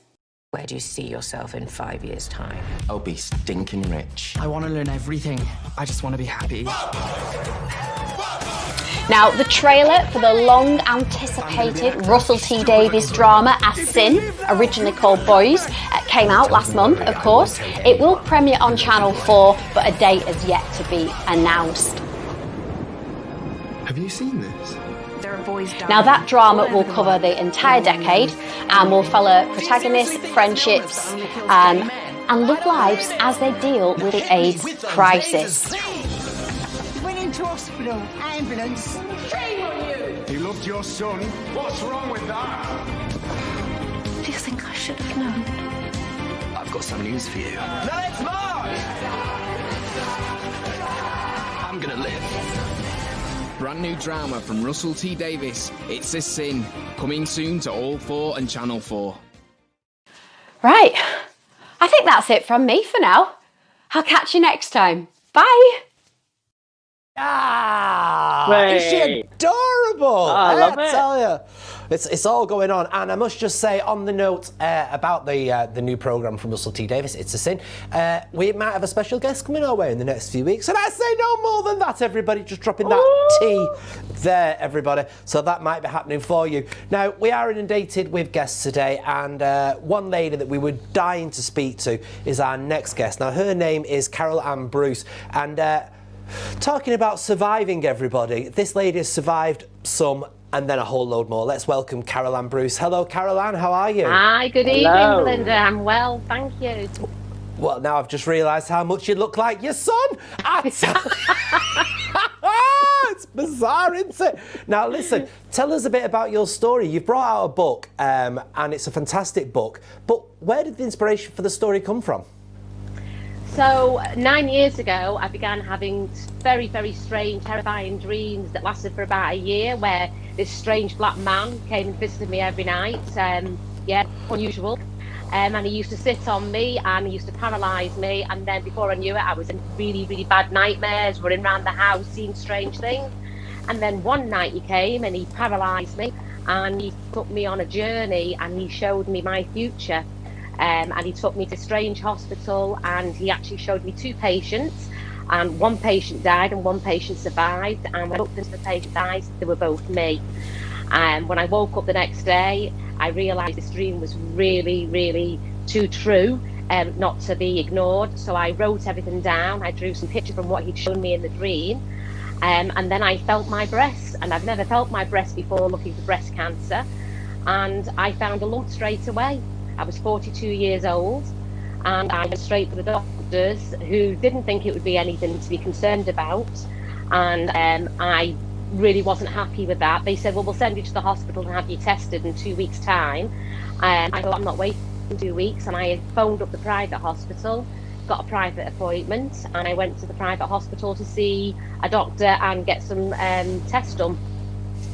Where do you see yourself in 5 years' time? I'll be stinking rich. I want to learn everything. I just want to be happy. Now, the trailer for the long-anticipated Russell T Davies drama As Sin, originally called Boys, came out last month, of course. It will premiere on Channel 4, but a date has yet to be announced. Have you seen this? There are Now that drama will cover the entire decade and will follow protagonists, friendships and love lives as they deal with the AIDS crisis. Went into hospital, ambulance. Shame on you! You loved your son. What's wrong with that? Do you think I should have known? I've got some news for you. Let's march! I'm gonna live. Brand new drama from Russell T Davies. It's a Sin. Coming soon to All 4 and Channel 4. Right, I think that's it from me for now. I'll catch you next time. Bye. Is she adorable? I love it. Tell you. It's all going on, and I must just say on the note about the new programme from Russell T Davies, It's a Sin, we might have a special guest coming our way in the next few weeks, and I say no more than that, everybody, just dropping that T there, everybody, so that might be happening for you. Now, we are inundated with guests today, and one lady that we were dying to speak to is our next guest. Now, her name is Carol Ann Bruce, and talking about surviving, everybody, this lady has survived some and then a whole load more. Let's welcome Carol Ann Bruce. Hello, Carol Ann, how are you? Hi, good evening, Belinda. I'm well, thank you. Well, now I've just realised how much you look like your son. It's bizarre, isn't it? Now, listen, tell us a bit about your story. You've brought out a book, and it's a fantastic book. But where did the inspiration for the story come from? So 9 years ago, I began having very, very strange, terrifying dreams that lasted for about a year, where this strange black man came and visited me every night. Unusual. And he used to sit on me and he used to paralyse me. And then before I knew it, I was in really, really bad nightmares, running around the house, seeing strange things. And then one night he came and he paralysed me and he took me on a journey and he showed me my future. And he took me to Strange Hospital and he actually showed me 2 patients, and one patient died and one patient survived, and when I looked into the patient's eyes, they were both me. And when I woke up the next day, I realised this dream was really, really too true not to be ignored. So I wrote everything down. I drew some pictures from what he'd shown me in the dream, and then I felt my breast, and I've never felt my breast before looking for breast cancer, and I found a lump straight away. I was 42 years old and I went straight to the doctors, who didn't think it would be anything to be concerned about, and I really wasn't happy with that. They said, well, we'll send you to the hospital and have you tested in 2 weeks' time. I thought, I'm not waiting 2 weeks, and I phoned up the private hospital, got a private appointment, and I went to the private hospital to see a doctor and get some tests done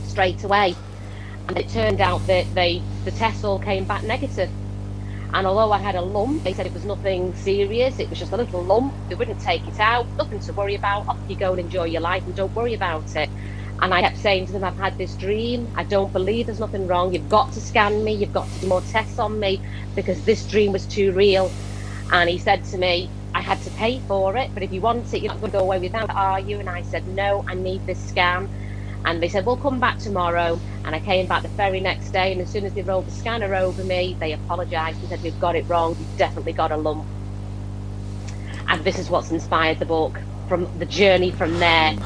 straight away. And it turned out that the tests all came back negative. And although I had a lump, they said it was nothing serious, it was just a little lump, they wouldn't take it out, nothing to worry about, off you go and enjoy your life and don't worry about it. And I kept saying to them, I've had this dream, I don't believe there's nothing wrong, you've got to scan me, you've got to do more tests on me, because this dream was too real. And he said to me, I had to pay for it, but if you want it, you're not going to go away without it, are you? And I said, no, I need this scan. And they said, we'll come back tomorrow. And I came back the very next day, and as soon as they rolled the scanner over me, they apologised and said, we've got it wrong, you've definitely got a lump. And this is what's inspired the book, from the journey from there.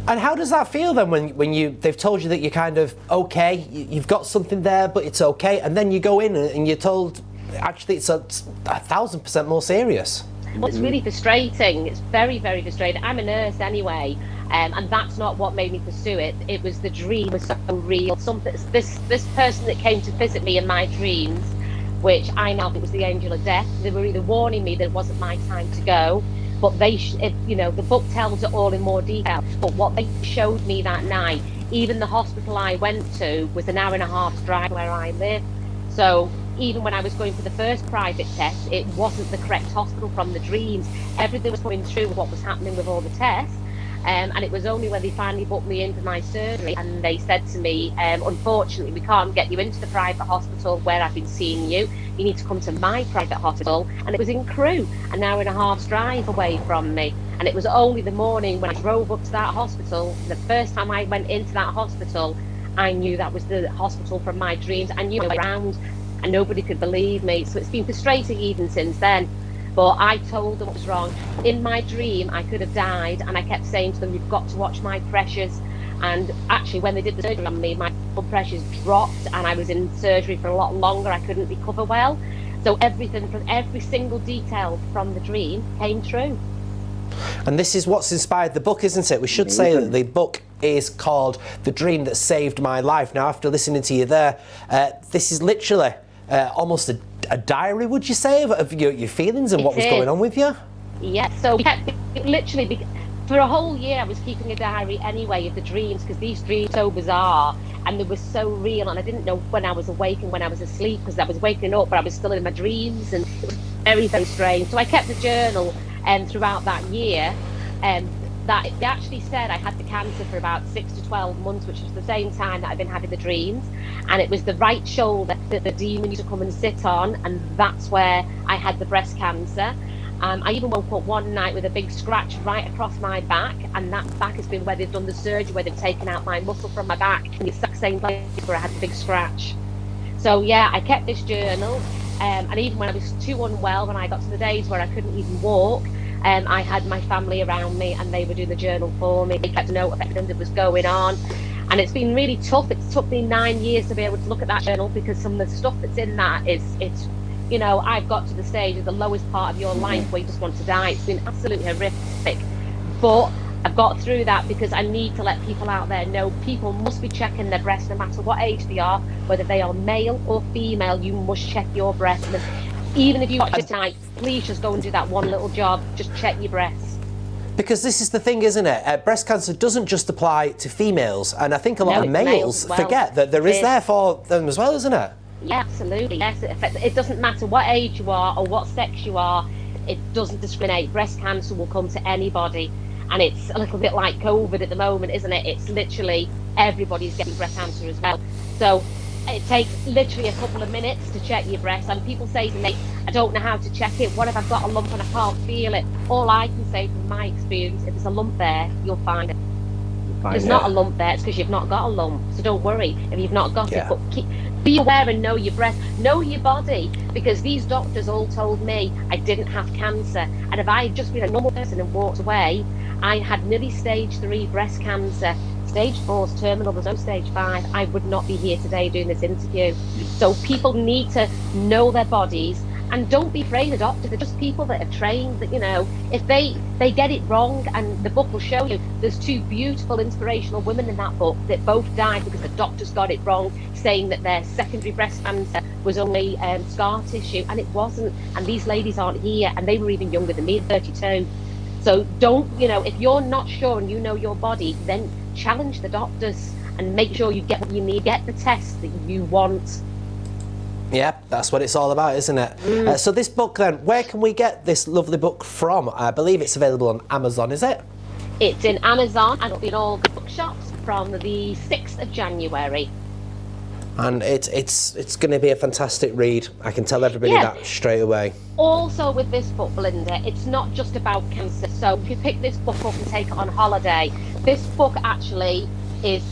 And how does that feel then when they've told you that you're kind of okay, you've got something there, but it's okay, and then you go in and you're told, actually, it's 1,000% more serious? Well, it's really frustrating. It's very, very frustrating. I'm a nurse anyway. And that's not what made me pursue it. It was the dream was so real. This person that came to visit me in my dreams, which I now think was the angel of death, they were either warning me that it wasn't my time to go, but the book tells it all in more detail. But what they showed me that night, even the hospital I went to was an hour and a half's drive where I live. So even when I was going for the first private test, it wasn't the correct hospital from the dreams. Everything was coming through with what was happening with all the tests. And it was only when they finally booked me in for my surgery and they said to me, unfortunately, we can't get you into the private hospital where I've been seeing you. You need to come to my private hospital. And it was in Crewe, an hour and a half's drive away from me. And it was only the morning when I drove up to that hospital, the first time I went into that hospital, I knew that was the hospital from my dreams. I knew around and nobody could believe me. So it's been frustrating even since then. But I told them what was wrong. In my dream, I could have died, and I kept saying to them, you've got to watch my precious. And actually, when they did the surgery on me, my blood pressures dropped, and I was in surgery for a lot longer. I couldn't recover well. So everything, from every single detail from the dream, came true. And this is what's inspired the book, isn't it? We should say that the book is called The Dream That Saved My Life. Now, after listening to you there, this is literally almost a diary, would you say, of your feelings and what was going on with you? Yeah, so we kept, literally, for a whole year I was keeping a diary anyway of the dreams, because these dreams were so bizarre and they were so real, and I didn't know when I was awake and when I was asleep, because I was waking up but I was still in my dreams, and it was very, very strange. So I kept a journal throughout that year, that it actually said I had the cancer for about 6 to 12 months, which was the same time that I've been having the dreams, and it was the right shoulder that the demon used to come and sit on, and that's where I had the breast cancer. I even woke up one night with a big scratch right across my back, and that back has been where they've done the surgery, where they've taken out my muscle from my back, in the exact same place where I had the big scratch. So yeah, I kept this journal, and even when I was too unwell, when I got to the days where I couldn't even walk, I had my family around me, and they were doing the journal for me. They kept a note of everything that was going on, and it's been really tough. It took me 9 years to be able to look at that journal, because some of the stuff that's in that it's you know, I've got to the stage of the lowest part of your life where you just want to die. It's been absolutely horrific. But I've got through that because I need to let people out there know people must be checking their breasts no matter what age they are, whether they are male or female, you must check your breasts. And even if you watch it tonight, please just go and do that one little job. Just check your breasts. Because this is the thing, isn't it? Breast cancer doesn't just apply to females, and I think a lot of males forget that there is there for them as well, isn't it? Yeah, absolutely. Yes, it doesn't matter what age you are or what sex you are. It doesn't discriminate. Breast cancer will come to anybody, and it's a little bit like COVID at the moment, isn't it? It's literally everybody's getting breast cancer as well. So it takes literally a couple of minutes to check your breast, and people say to me, I don't know how to check it. What if I've got a lump and I can't feel it? All I can say from my experience, if there's a lump there, you'll find it. There's not a lump there, it's because you've not got a lump. So don't worry if you've not got it, but be aware and know your breast, know your body, because these doctors all told me I didn't have cancer, and if I had just been a normal person and walked away, I had nearly stage 3 breast cancer. Stage 4 is terminal, there's no stage 5. I would not be here today doing this interview. So people need to know their bodies, and don't be afraid of doctors. They're just people that are trained, that, you know, if they get it wrong, and the book will show you, there's 2 beautiful inspirational women in that book that both died because the doctors got it wrong, saying that their secondary breast cancer was only scar tissue, and it wasn't. And these ladies aren't here, and they were even younger than me, 32. So don't, you know, if you're not sure and you know your body, then challenge the doctors and make sure you get what you need, get the test that you want. Yeah, that's what it's all about, isn't it? So this book then, where can we get this lovely book from? I believe it's available on Amazon, is it? It's in Amazon, and it'll be in all good bookshops from the 6th of January. And it's going to be a fantastic read. I can tell everybody that straight away. Also with this book, Belinda, it's not just about cancer. So if you pick this book up and take it on holiday, this book actually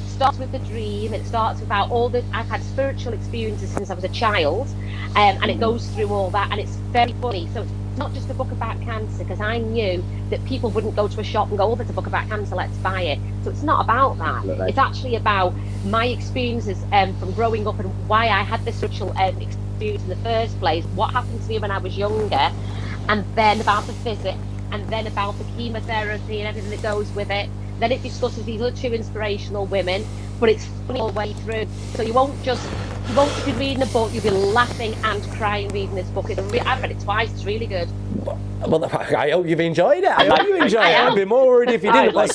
starts with the dream. It starts about all the, I've had spiritual experiences since I was a child, and it goes through all that, and it's very funny. So it's not just a book about cancer, because I knew that people wouldn't go to a shop and go, oh, there's a book about cancer, let's buy it. So it's not about that. Absolutely. It's actually about my experiences from growing up, and why I had this spiritual experience in the first place, what happened to me when I was younger, and then about the physics, and then about the chemotherapy and everything that goes with it. Then it discusses these other 2 inspirational women, but it's funny all the way through. So you won't be reading a book, you'll be laughing and crying reading this book. I've read it twice, it's really good. Well, I hope you've enjoyed it. I hope you enjoyed it. I'd be more worried if you didn't. Like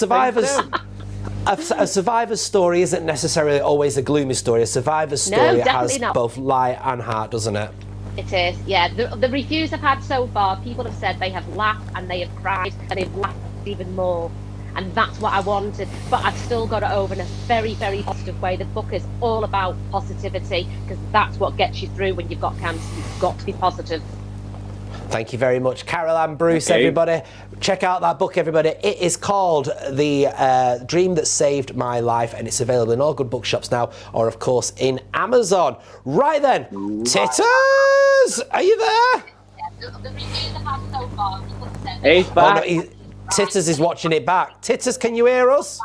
a survivor's story isn't necessarily always a gloomy story. A survivor's story has both light and heart, doesn't it? It is, yeah. The reviews I've had so far, people have said they have laughed and they have cried and they've laughed even more. And that's what I wanted, but I've still got it over in a very, very positive way. The book is all about positivity, because that's what gets you through when you've got cancer. You've got to be positive. Thank you very much, Carol Ann Bruce, everybody. Check out that book, everybody. It is called The Dream That Saved My Life, and it's available in all good bookshops now, or, of course, in Amazon. Right then, Titters! Are you there? Yeah, the reviews I've had so far, people have said... He's back. Titters is watching it back. Titters, can you hear us?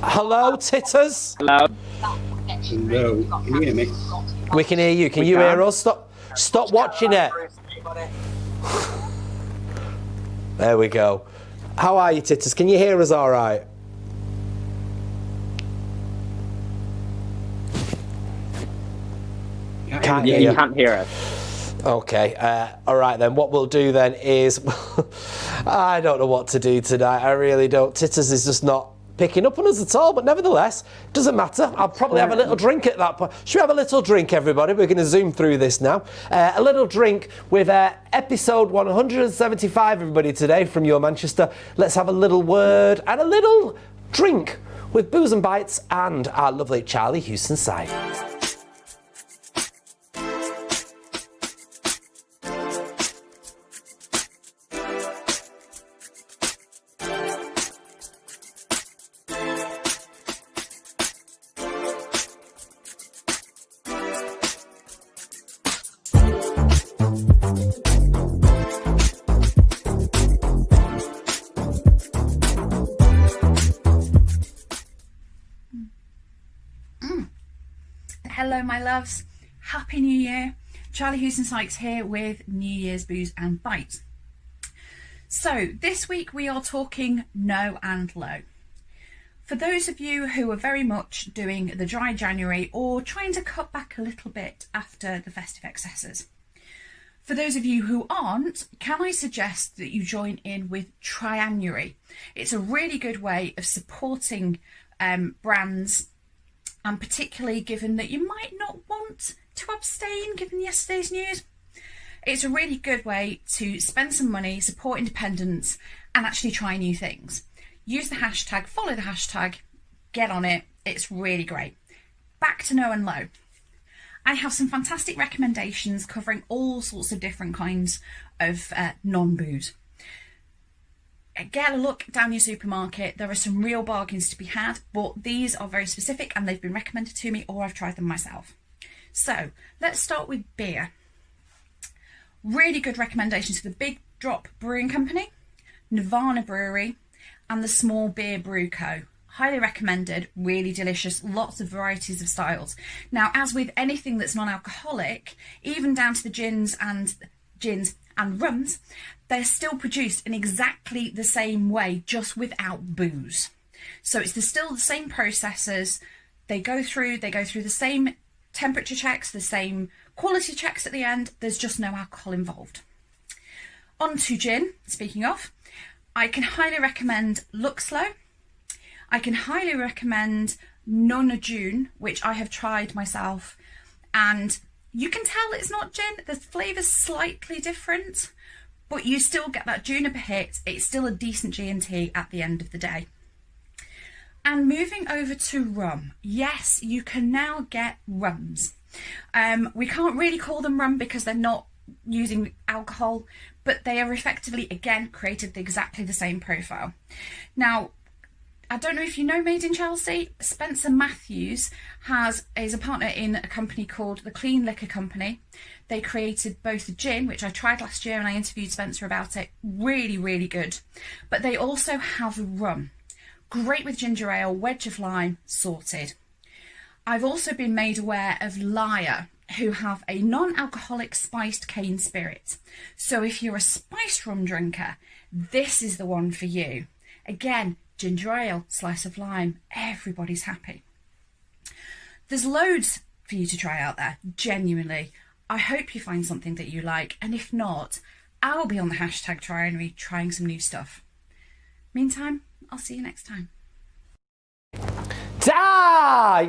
Hello, Titters? Hello. Hello. Can you hear me? We can hear you. Can you hear us? Stop watching it. There we go. How are you, Titters? Can you hear us all right? Can't hear you. You can't hear us. Okay, all right then. What we'll do then is, I don't know what to do tonight. I really don't. Titters is just not picking up on us at all, but nevertheless, doesn't matter. I'll probably have a little drink at that point. Should we have a little drink, everybody? We're going to zoom through this now. A little drink with episode 175, everybody, today from Your Manchester. Let's have a little word and a little drink with Booze and Bites and our lovely Charlie Houston-Side. Hello, my loves. Happy New Year. Charlie Houston-Sykes here with New Year's Booze and Bites. So this week we are talking no and low. For those of you who are very much doing the dry January or trying to cut back a little bit after the festive excesses. For those of you who aren't, can I suggest that you join in with Trianuary? It's a really good way of supporting brands, and particularly given that you might not want to abstain given yesterday's news. It's a really good way to spend some money, support independence, and actually try new things. Use the hashtag, follow the hashtag, get on it. It's really great. Back to no and low. I have some fantastic recommendations covering all sorts of different kinds of non-booze. Get a look down your supermarket. There are some real bargains to be had, but these are very specific and they've been recommended to me or I've tried them myself. So let's start with beer. Really good recommendations for the Big Drop Brewing Company, Nirvana Brewery, and the Small Beer Brew Co. Highly recommended, really delicious, lots of varieties of styles. Now, as with anything that's non-alcoholic, even down to the gins and rums, they're still produced in exactly the same way, just without booze. So it's still the same processes. They go through the same temperature checks, the same quality checks at the end. There's just no alcohol involved. On to gin, speaking of, I can highly recommend Luxlow. I can highly recommend Nona June, which I have tried myself, and you can tell it's not gin. The flavour's slightly different, but you still get that juniper hit. It's still a decent G&T at the end of the day. And moving over to rum. Yes, you can now get rums. We can't really call them rum because they're not using alcohol, but they are effectively, again, created exactly the same profile. Now, I don't know if you know Made in Chelsea, Spencer Matthews is a partner in a company called the Clean Liquor Company. They created both the gin, which I tried last year and I interviewed Spencer about it, really, really good. But they also have rum, great with ginger ale, wedge of lime, sorted. I've also been made aware of Lyre, who have a non-alcoholic spiced cane spirit. So if you're a spiced rum drinker, this is the one for you. Again, ginger ale, slice of lime, everybody's happy. There's loads for you to try out there, genuinely. I hope you find something that you like, and if not, I'll be on the hashtag Trianuary trying some new stuff. Meantime, I'll see you next time.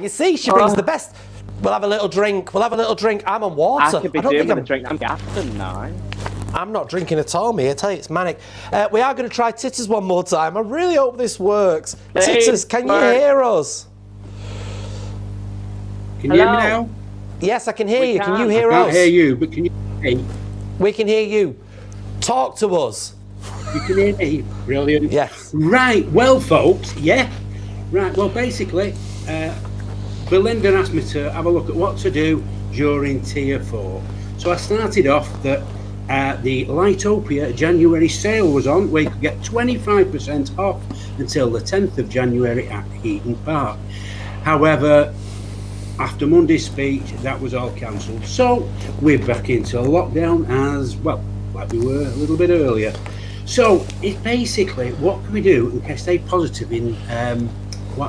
You see, she brings the best. We'll have a little drink. I'm on water. I could be doing with a drink. I'm gassing now. I'm not drinking at all, me. I tell you, it's manic. We are going to try Titters one more time. I really hope this works. Titters, can you hear us? Can you hear me now? Yes, I can hear you. Can you hear us? I can't hear you, but can you hear me? We can hear you. Talk to us. You can hear me? Brilliant. Yes. Right, well, folks, yeah. Right, well, basically, Belinda asked me to have a look at what to do during Tier 4. So I started off that the Lightopia January sale was on, where you could get 25% off until the 10th of January at Heaton Park. However, after Monday's speech, that was all cancelled. So we're back into lockdown as well, like we were a little bit earlier. So it's basically, what can we do and can stay positive in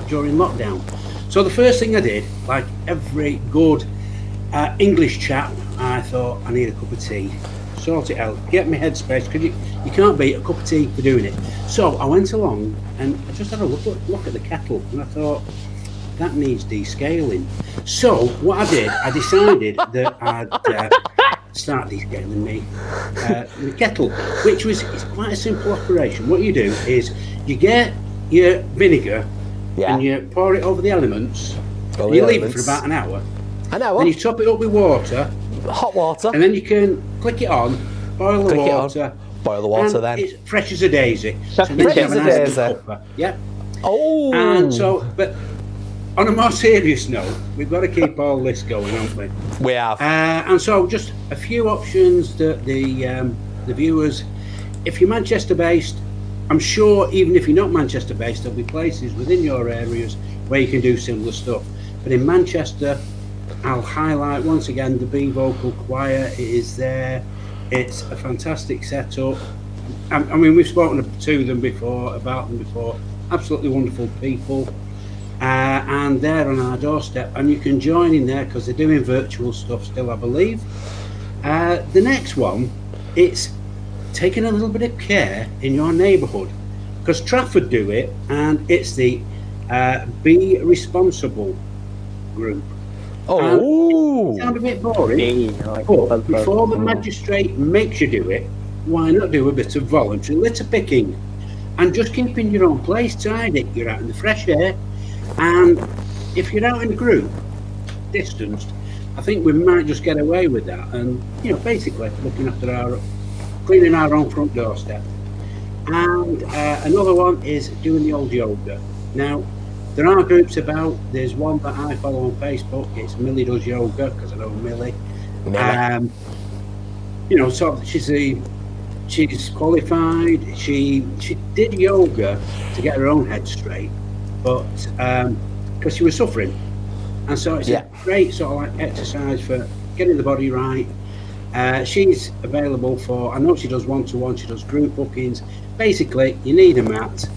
during lockdown? So the first thing I did, like every good English chap, I thought I need a cup of tea. Sort it out, get my headspace, because you can't beat a cup of tea for doing it. So I went along and I just had a look at the kettle, and I thought, that needs descaling. So what I did, I decided that I'd start descaling the kettle, which it's quite a simple operation. What you do is you get your vinegar and you pour it over the elements, and you leave it for about an hour. Then you top it up with water. Hot water. And then you can click it on, boil the water. Boil the water and then. It's fresh as a daisy. Fresh as a daisy. Yeah. Oh. And so, but on a more serious note, we've got to keep all this going, haven't we? We have. And so, just a few options that the viewers, if you're Manchester-based, I'm sure even if you're not Manchester-based, there'll be places within your areas where you can do similar stuff. But in Manchester, I'll highlight once again the Bee Vocal Choir. It is there. It's a fantastic setup. I mean, we've spoken to them before, about them before. Absolutely wonderful people. And they're on our doorstep. And you can join in there because they're doing virtual stuff still, I believe. The next one, it's taking a little bit of care in your neighbourhood. Because Trafford do it, and it's the Be Responsible group. Oh, it sounds a bit boring, but before the magistrate makes you do it, why not do a bit of voluntary litter picking and just keeping your own place tidy? You're out in the fresh air, and if you're out in a group, distanced, I think we might just get away with that. And basically looking after cleaning our own front doorstep. And another one is doing the old yoga. Now, there are groups about. There's one that I follow on Facebook. It's Millie Does Yoga, because I know Millie. So she's qualified. She did yoga to get her own head straight, but because she was suffering, and so it's a great sort of like exercise for getting the body right. She's available for. I know she does one-to-one. She does group bookings. Basically, you need a mat,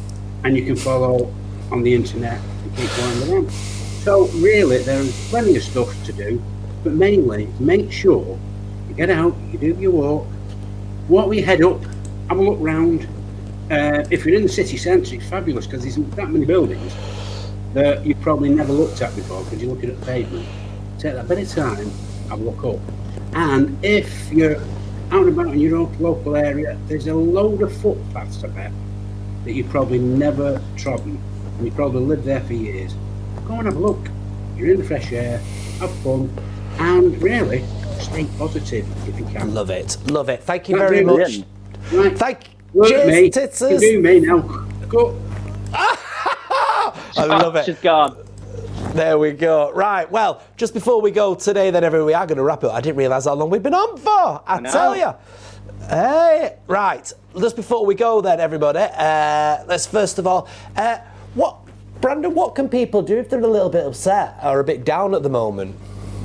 and you can follow on the internet and keep going with them. So really, there's plenty of stuff to do, but mainly make sure you get out, you do your walk with your head up, have a look round. If you're in the city centre, it's fabulous because there's that many buildings that you've probably never looked at before because you're looking at the pavement. Take that bit of time, have a look up. And if you're out and about in your own local area, there's a load of footpaths, I bet, that you've probably never trodden. And you probably lived there for years. Go and have a look. You're in the fresh air, have fun, and really stay positive if you can. Love it. Thank you very much. Right. Cheers, me. Titsers. You do me now. Go. I love it. She's gone. There we go. Right, well, just before we go today, then everyone, we are going to wrap it up. I didn't realise how long we've been on for. I tell you. Hey, right. Just before we go, then, everybody, let's first of all, Brandon, what can people do if they're a little bit upset or a bit down at the moment?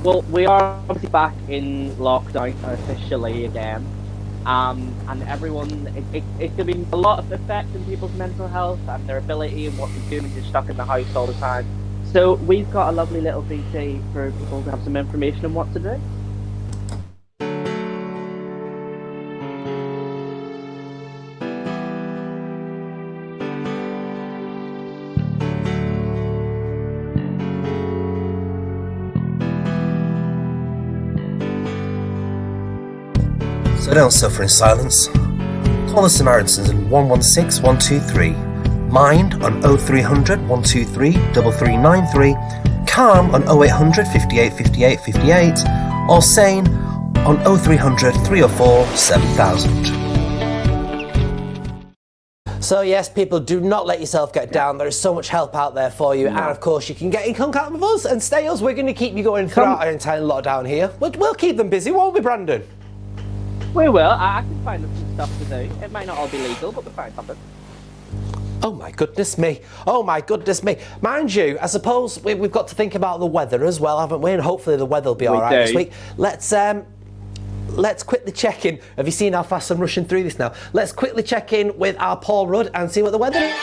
Well, we are obviously back in lockdown officially again. And everyone, it's going to be a lot of effect on people's mental health and their ability and what they do when you're stuck in the house all the time. So we've got a lovely little VT for people to have some information on what to do. So don't suffer in silence. Call the Samaritans on 116 123. Mind on 0300 123 3393. Calm on 0800 58 58 58. Or Sane on 0300 304 7000. So yes, people, do not let yourself get down. There is so much help out there for you. And of course, you can get in contact with us and stay us. We're going to keep you going throughout our entire lockdown here. We'll keep them busy, won't we, Brandon? We will. I can find us some stuff to do. It might not all be legal, but we'll find something. Oh my goodness me. Oh my goodness me. Mind you, I suppose we've got to think about the weather as well, haven't we? And hopefully the weather will be all right this week. Let's quickly check in. Have you seen how fast I'm rushing through this now? Let's quickly check in with our Paul Rudd and see what the weather is.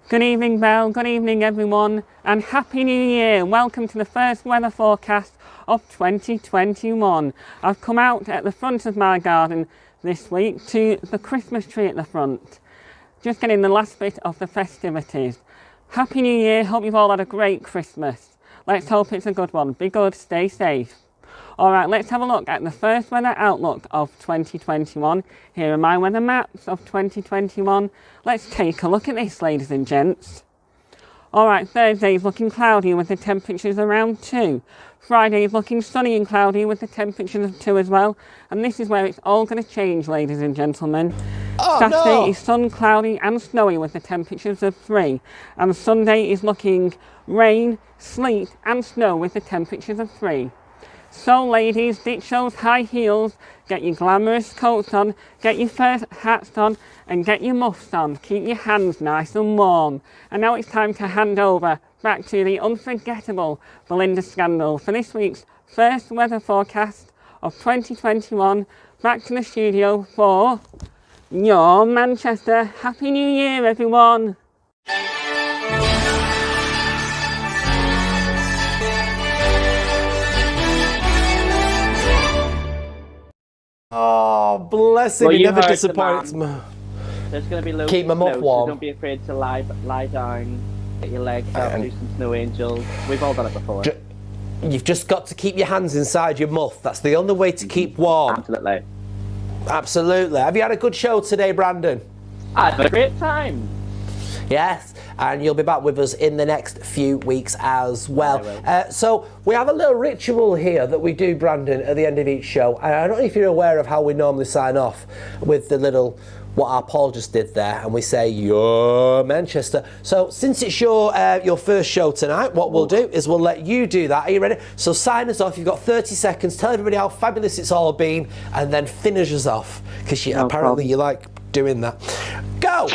Good evening, Belle. Good evening, everyone, and Happy New Year. Welcome to the first weather forecast of 2021. I've come out at the front of my garden this week to the Christmas tree at the front. Just getting the last bit of the festivities. Happy New Year. Hope you've all had a great Christmas. Let's hope it's a good one. Be good, stay safe. Alright, let's have a look at the first weather outlook of 2021. Here are my weather maps of 2021. Let's take a look at this, ladies and gents. Alright, Thursday is looking cloudy with the temperatures around 2. Friday is looking sunny and cloudy with the temperatures of 2 as well. And this is where it's all going to change, ladies and gentlemen. Saturday is sun, cloudy and snowy with the temperatures of 3. And Sunday is looking rain, sleet and snow with the temperatures of 3. So ladies, ditch those high heels, get your glamorous coats on, get your fur hats on and get your muffs on. Keep your hands nice and warm. And now it's time to hand over back to the unforgettable Belinda Scandal for this week's first weather forecast of 2021. Back to the studio for your Manchester. Happy New Year, everyone. Oh, bless him, Well, he you never heard the disappoints me. man. There's going to be loads Keep my of muff snow, warm. so don't be afraid to lie down, get your legs out, do some snow angels. We've all done it before. You've just got to keep your hands inside your muff. That's the only way to keep warm. Absolutely. Absolutely. Have you had a good show today, Brandon? I had a great time. Yes, and you'll be back with us in the next few weeks as well. So we have a little ritual here that we do, Brandon, at the end of each show. And I don't know if you're aware of how we normally sign off with the little, what our Paul just did there, and we say, "Your Manchester." So since it's your first show tonight, what we'll do is we'll let you do that. Are you ready? So sign us off. You've got 30 seconds. Tell everybody how fabulous it's all been, and then finish us off, because apparently you like doing that. Go!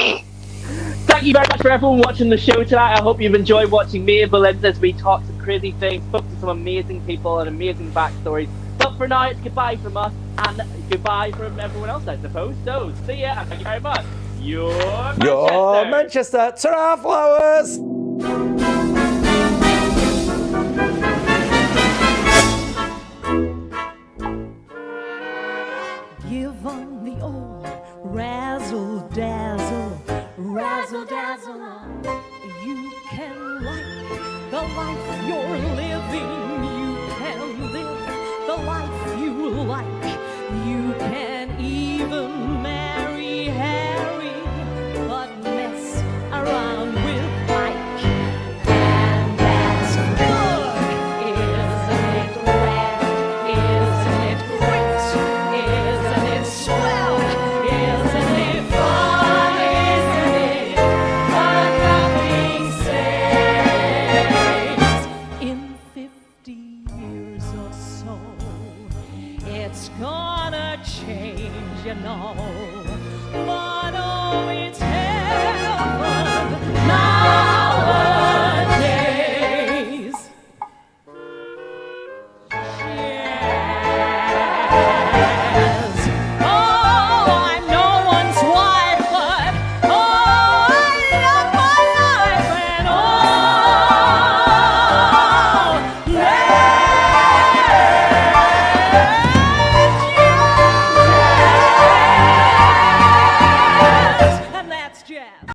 Thank you very much for everyone watching the show tonight. I hope you've enjoyed watching me and Belinda as we talk some crazy things, spoke to some amazing people and amazing backstories. But for now, it's goodbye from us and goodbye from everyone else, I suppose. So, see ya and thank you very much. Your Manchester. Ta-ra, flowers! Give on the old razzle-dazzle, razzle-dazzle on. You can like the life you're living. You can live the life you like. You can even marry Harry, but mess around with Mike. And that's good, isn't it? Red, isn't it? Great, isn't it? Swell, isn't it? Fun, isn't it? But nothing says in 50 years or so, it's gonna change, you know. But oh, it's heaven nowadays. Yes. Oh, I'm no one's wife, but oh, I love my life and oh, yes, and that's jazz.